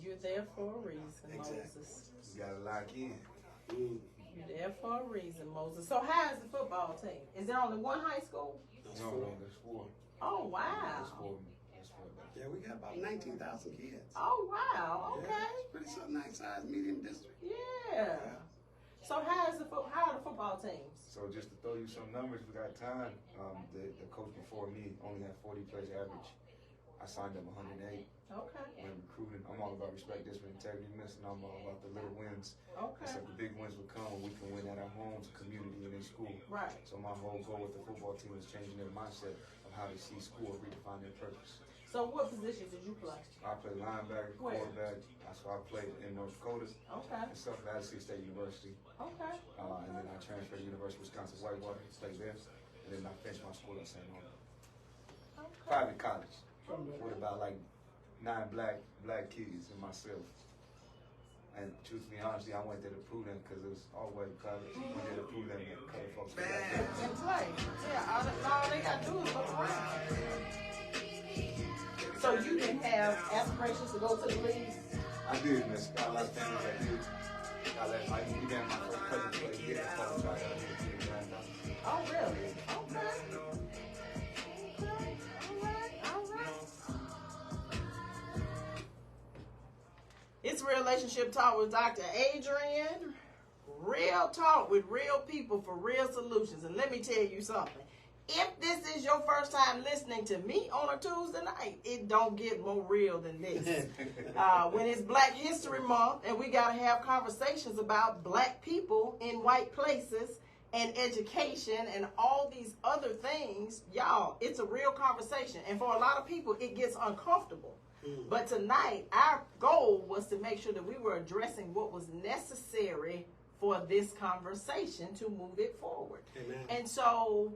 you're there for a reason, Exactly. Moses. You gotta lock in. You're there for a reason, Moses. So how is the football team? Is there only one high school? No, there's 4. Oh, wow. There's 4. There's 4 back. Yeah, we got about 19,000 kids. Oh, wow. Okay. Yeah, it's pretty so nice size medium district. Yeah. So how are the football teams? So just to throw you some numbers, we got time. The coach before me only had 40 plays average. I signed up 108. Okay. When recruiting, I'm all about respect, discipline, integrity, and I'm all about the little wins. Okay. Except the big wins will come when we can win at our homes, community, and in school. Right. So my whole goal with the football team is changing their mindset of how they see school, redefine their purpose. So what positions did you play? I played linebacker, Where? quarterback. That's why I played in North Dakota. Okay. And South Madison State University. Okay. And then I transferred to University of Wisconsin Whitewater, played there. And then I finished my school at St. Louis. Okay. Private college. With about like 9 black kids and myself. And truthfully, honestly, I went there to prove them because it was all white college. I went there to prove them that color folks were like that. And play. Yeah, all they got to do is look around. So you didn't have aspirations to go to the league? I did, miss. Got a lot of things I did. I began my first cousin play here at college. I got here. Oh, really? Okay. All right. It's Relationship Talk with Dr. Adrian. Real talk with real people for real solutions. And let me tell you something. If this is your first time listening to me on a Tuesday night, it don't get more real than this. When it's Black History Month and we got to have conversations about black people in white places and education and all these other things, y'all, it's a real conversation. And for a lot of people, it gets uncomfortable. But tonight, our goal was to make sure that we were addressing what was necessary for this conversation to move it forward. Amen. And so,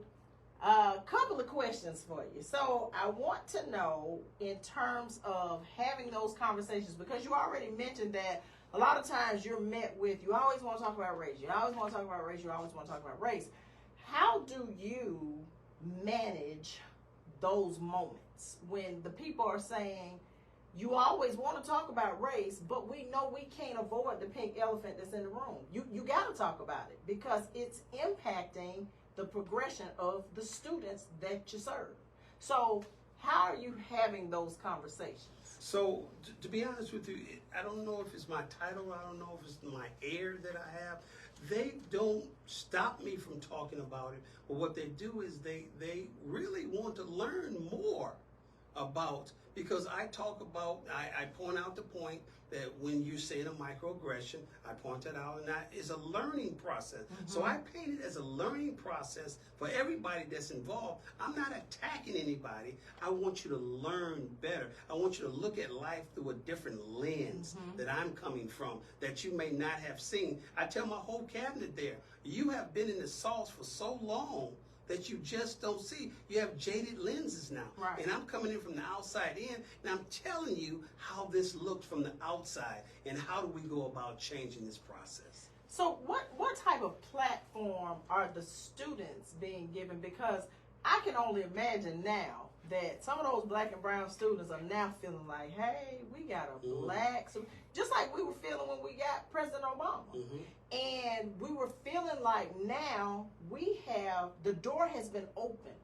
a couple of questions for you. So, I want to know, in terms of having those conversations, because you already mentioned that a lot of times you're met with, you always want to talk about race, you always want to talk about race, you always want to talk about race. How do you manage those moments when the people are saying, you always want to talk about race, but we know we can't avoid the pink elephant that's in the room. You got to talk about it because it's impacting the progression of the students that you serve. So how are you having those conversations? So, to be honest with you, I don't know if it's my title, I don't know if it's my air that I have. They don't stop me from talking about it, but what they do is they really want to learn more about, because I talk about, I point out the point that when you're saying a microaggression, I point that out, and that is a learning process. So I paint it as a learning process for everybody that's involved. I'm not attacking anybody. I want you to learn better. I want you to look at life through a different lens that I'm coming from, that you may not have seen. I tell my whole cabinet there, you have been in the sauce for so long that you just don't see. You have jaded lenses now. Right. And I'm coming in from the outside in, and I'm telling you how this looked from the outside, and how do we go about changing this process. So what type of platform are the students being given? Because I can only imagine now that some of those black and brown students are now feeling like, hey, we got a black, just like we were feeling when we got President Obama. And we were feeling like now we have, the door has been opened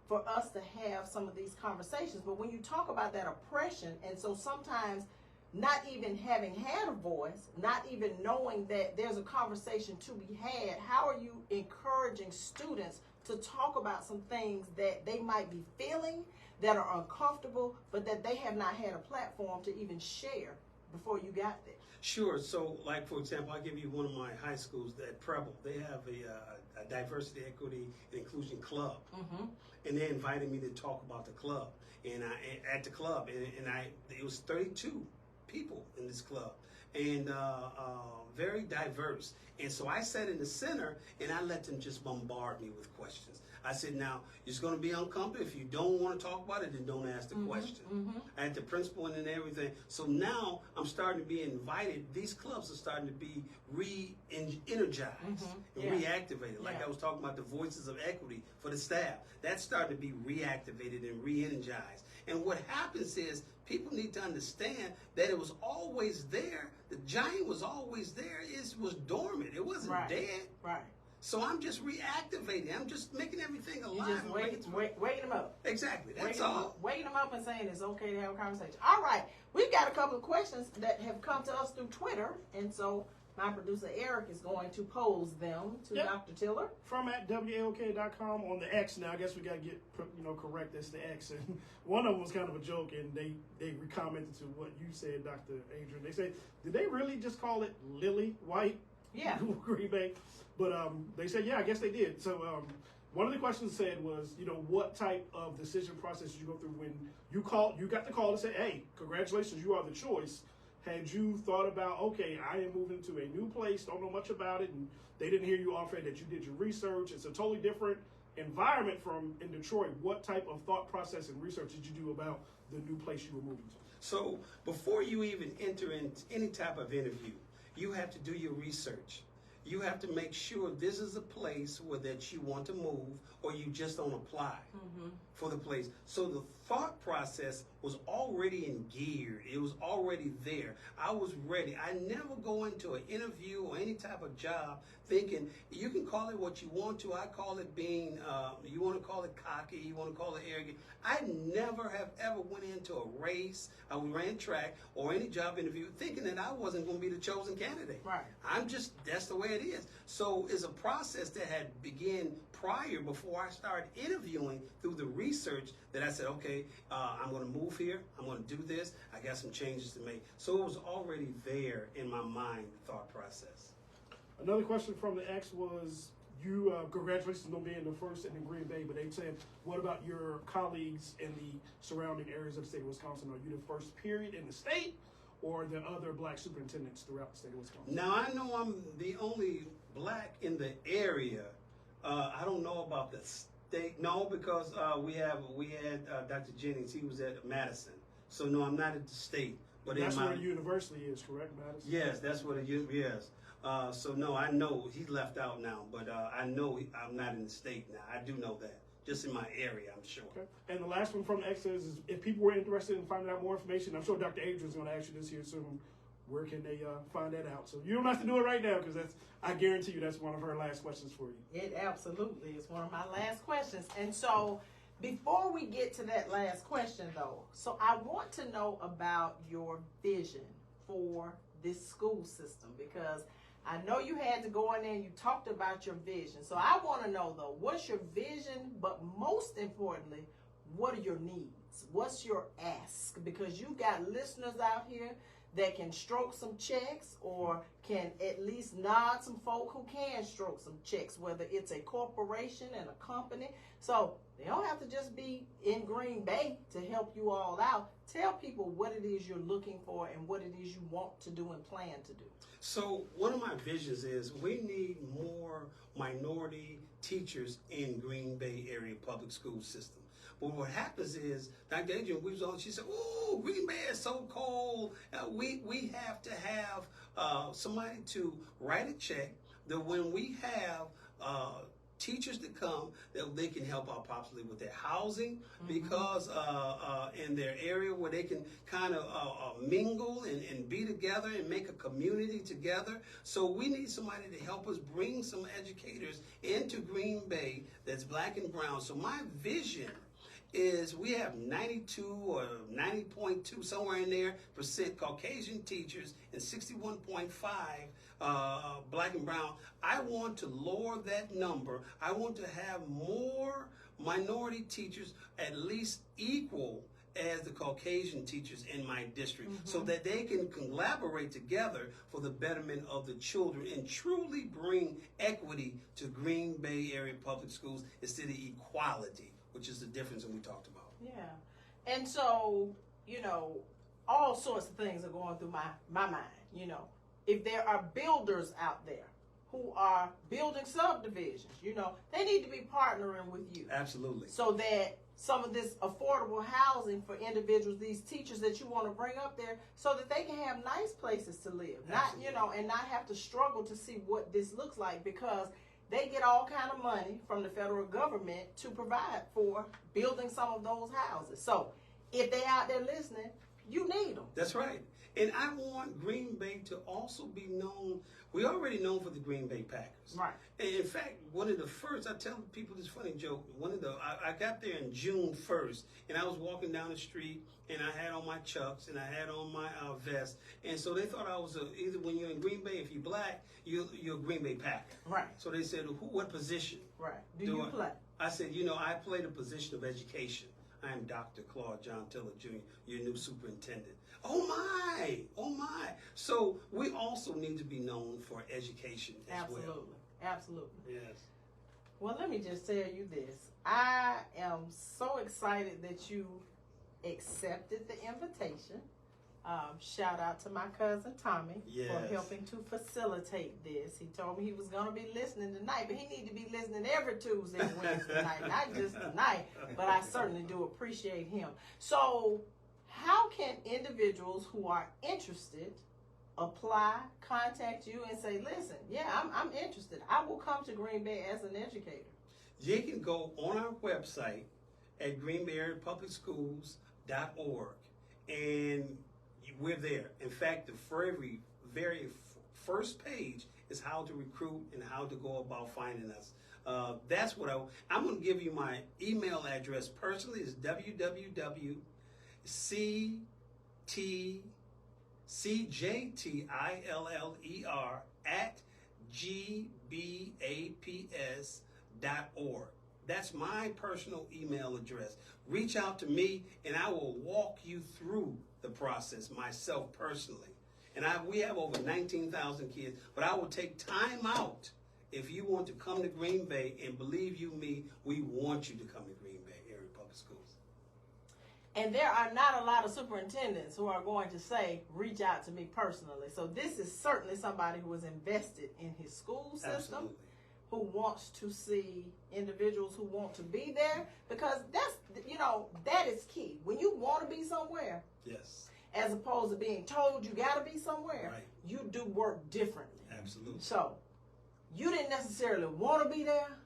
for us to have some of these conversations. But when you talk about that oppression, and so sometimes not even having had a voice, not even knowing that there's a conversation to be had, how are you encouraging students to talk about some things that they might be feeling that are uncomfortable, but that they have not had a platform to even share before you got there? Sure. So, like, for example, I'll give you one of my high schools at Preble. They have a diversity, equity, and inclusion club. And they invited me to talk about the club. And at the club, it was 32 people in this club, and very diverse. And so I sat in the center, and I let them just bombard me with questions. I said, now, it's going to be uncomfortable. If you don't want to talk about it, then don't ask the question. I had the principal and everything. So now I'm starting to be invited. These clubs are starting to be re-energized and reactivated. Like I was talking about the Voices of Equity for the staff. That's starting to be reactivated and re-energized. And what happens is people need to understand that it was always there. The giant was always there. It was dormant. It wasn't dead. Right. So I'm just reactivating. I'm just making everything alive. You just waking them up. Exactly. That's all. Waking them up and saying it's okay to have a conversation. All right. We've got a couple of questions that have come to us through Twitter. And so my producer Eric is going to pose them to Dr. Tiller. From at WBAY.com on the X. Now I guess we got to get correct. That's the X. And one of them was kind of a joke, and they commented to what you said, Dr. Adrian. They said, did they really just call it Lily White? Yeah. Green Bay. But they said, yeah, I guess they did. So one of the questions said was, what type of decision process did you go through when you got the call to say, hey, congratulations, you are the choice. Had you thought about, okay, I am moving to a new place, don't know much about it, and they didn't hear you offer that you did your research. It's a totally different environment from in Detroit. What type of thought process and research did you do about the new place you were moving to? So before you even enter into any type of interview, you have to do your research. You have to make sure this is a place where that you want to move, or you just don't apply for the place. So the thought process was already in gear. It was already there. I was ready. I never go into an interview or any type of job thinking, you can call it what you want to. I call it being, you want to call it cocky, you want to call it arrogant. I never have ever went into a race, I ran track, or any job interview thinking that I wasn't going to be the chosen candidate. Right. That's the way it is. So it's a process that had begun prior, before I started interviewing, through the research, that I said, okay, I'm going to move here, I'm going to do this, I got some changes to make. So it was already there in my mind, the thought process. Another question from the X was, you congratulations on being the first in Green Bay, but they said, what about your colleagues in the surrounding areas of the state of Wisconsin? Are you the first period in the state, or are there other black superintendents throughout the state of Wisconsin? Now, I know I'm the only black in the area. I don't know about the state. No, because we had Dr. Jennings. He was at Madison. So no, I'm not at the state. But that's where the university is, correct, Madison? Yes, that's where yes. So no, I know he's left out now, but I know I'm not in the state now. I do know that. Just in my area, I'm sure. Okay. And the last one from X is, if people were interested in finding out more information, I'm sure Dr. Adrian's going to ask you this here soon. Where can they find that out? So you don't have to do it right now, because I guarantee you that's one of her last questions for you. It absolutely is one of my last questions. And so before we get to that last question, though, so I want to know about your vision for this school system, because I know you had to go in there and you talked about your vision. So I want to know, though, what's your vision, but most importantly, what are your needs? What's your ask? Because you got listeners out here that can stroke some checks, or can at least nod some folk who can stroke some checks, whether it's a corporation and a company. So they don't have to just be in Green Bay to help you all out. Tell people what it is you're looking for and what it is you want to do and plan to do. So one of my visions is we need more minority teachers in Green Bay area public school system. But what happens is, Dr. Adrian, we was on, she said, "Oh, Green Bay is so cold. We have to have somebody to write a check that when we have teachers to come, that they can help out possibly with their housing, because in their area where they can kind of mingle and be together and make a community together. So we need somebody to help us bring some educators into Green Bay that's black and brown. So my vision is we have 92 or 90.2 somewhere in there % Caucasian teachers and 61.5 black and brown. I want to lower that number. I want to have more minority teachers, at least equal as the Caucasian teachers in my district, so that they can collaborate together for the betterment of the children and truly bring equity to Green Bay area public schools instead of equality, which is the difference that we talked about. Yeah. And so, all sorts of things are going through my mind. If there are builders out there who are building subdivisions, you know, they need to be partnering with you. Absolutely. So that some of this affordable housing for individuals, these teachers that you want to bring up there, so that they can have nice places to live. Not, you know, and not have to struggle to see what this looks like, because they get all kind of money from the federal government to provide for building some of those houses. So if they out there listening, you need them. That's right. And I want Green Bay to also be known. We already known for the Green Bay Packers. Right. And in fact, one of the first, I tell people this funny joke. I got there in June 1st, and I was walking down the street, and I had on my Chucks, and I had on my vest. And so they thought I was either when you're in Green Bay, if you're black, you're a Green Bay Packer. Right. So they said, what position? Right. Do you play? I said, you know, I play the position of education. I am Dr. Claude John Tiller, Jr., your new superintendent. Oh my! Oh my! So we also need to be known for education as well. Absolutely. Absolutely. Yes. Well, let me just tell you this. I am so excited that you accepted the invitation. Shout out to my cousin Tommy for helping to facilitate this. He told me he was going to be listening tonight, but he needs to be listening every Tuesday and Wednesday night, not just tonight, but I certainly do appreciate him. So how can individuals who are interested apply, contact you, and say, listen, yeah, I'm interested. I will come to Green Bay as an educator. You can go on our website at greenbaypublicschools.org, and we're there. In fact, the very first page is how to recruit and how to go about finding us. That's what I'm going to give you my email address personally. Is www.ctiller@gbaps.org. That's my personal email address. Reach out to me, and I will walk you through the process myself personally. And we have over 19,000 kids, but I will take time out if you want to come to Green Bay, and believe you me, we want you to come to Green Bay Area Public Schools. And there are not a lot of superintendents who are going to say, reach out to me personally. So this is certainly somebody who is invested in his school system. Absolutely. Who wants to see individuals who want to be there, because that's, you know, that is key. When you want to be somewhere, yes, as opposed to being told you got to be somewhere, right, you do work differently. Absolutely. So you didn't necessarily want to be there,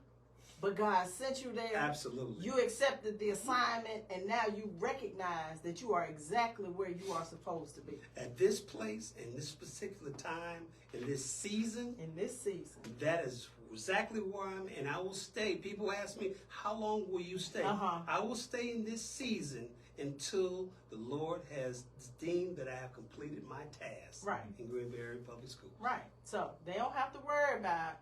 but God sent you there. Absolutely. You accepted the assignment, and now you recognize that you are exactly where you are supposed to be. At this place, in this particular time, in this season. That is exactly where I'm, and I will stay. People ask me, how long will you stay? I will stay in this season until the Lord has deemed that I have completed my task in Green Bay Area Public Schools. Right. So they don't have to worry about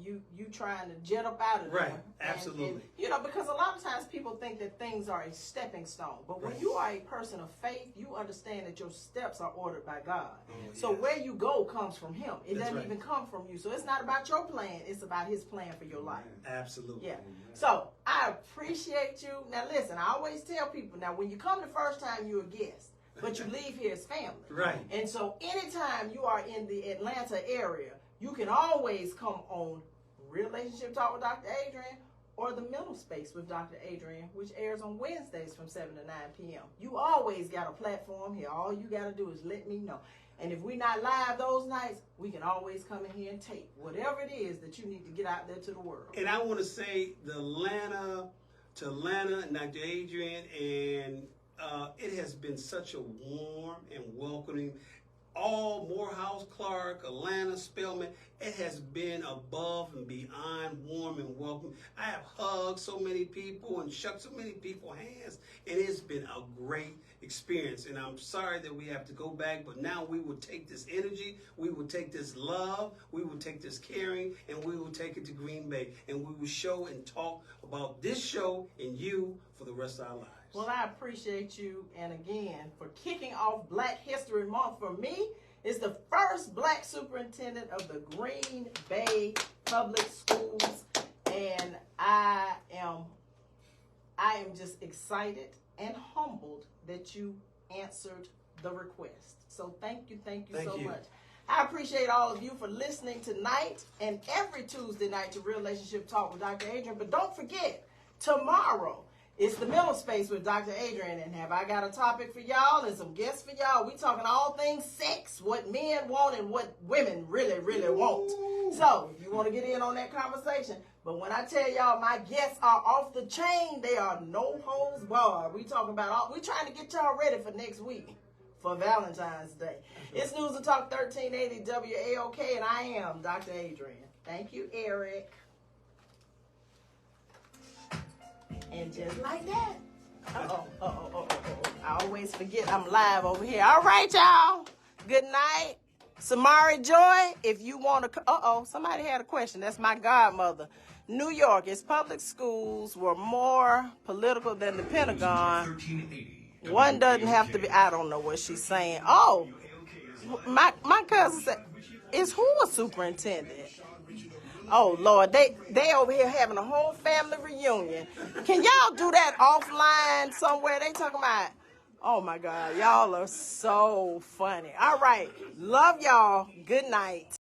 you trying to jet up out of there. Right. Absolutely. And, you know, because a lot of times people think that things are a stepping stone. But when you are a person of faith, you understand that your steps are ordered by God. So where you go comes from Him. It doesn't even come from you. So it's not about your plan. It's about His plan for your life. Absolutely. Yeah. So I appreciate you. Now listen, I always tell people, now when you come the first time, you're a guest. But you leave here as family. Right. And so anytime you are in the Atlanta area, you can always come on Relationship Talk with Dr. Adrian or The Mental Space with Dr. Adrian, which airs on Wednesdays from 7 to 9 p.m. You always got a platform here. All you got to do is let me know. And if we're not live those nights, we can always come in here and tape whatever it is that you need to get out there to the world. And I want to say Atlanta and Dr. Adrian, and it has been such a warm and welcoming. All Morehouse, Clark, Atlanta, Spelman, it has been above and beyond warm and welcome. I have hugged so many people and shook so many people's hands, and it's been a great experience. And I'm sorry that we have to go back, but now we will take this energy, we will take this love, we will take this caring, and we will take it to Green Bay, and we will show and talk about this show and you for the rest of our lives. Well, I appreciate you, and again, for kicking off Black History Month for me. It's the first Black superintendent of the Green Bay Public Schools, and I am just excited and humbled that you answered the request. So thank you so much. I appreciate all of you for listening tonight and every Tuesday night to Relationship Talk with Dr. Adrian. But don't forget, tomorrow it's the Mental Space with Dr. Adrian. And have I got a topic for y'all and some guests for y'all? We talking all things sex, what men want and what women really, really want. So if you want to get in on that conversation, but when I tell y'all my guests are off the chain, they are no holds barred. We talking about all, we trying to get y'all ready for next week for Valentine's Day. It's News and Talk 1380 WAOK, and I am Dr. Adrian. Thank you, Eric. And just like that. I always forget I'm live over here. All right, y'all. Good night. Samari Joy, if you want to... somebody had a question. That's my godmother. New York, its public schools were more political than the Pentagon. One doesn't have to be... I don't know what she's saying. Oh, my cousin said, is who a superintendent? Oh, Lord, they over here having a whole family reunion. Can y'all do that offline somewhere? They talking about, oh, my God, y'all are so funny. All right, love y'all. Good night.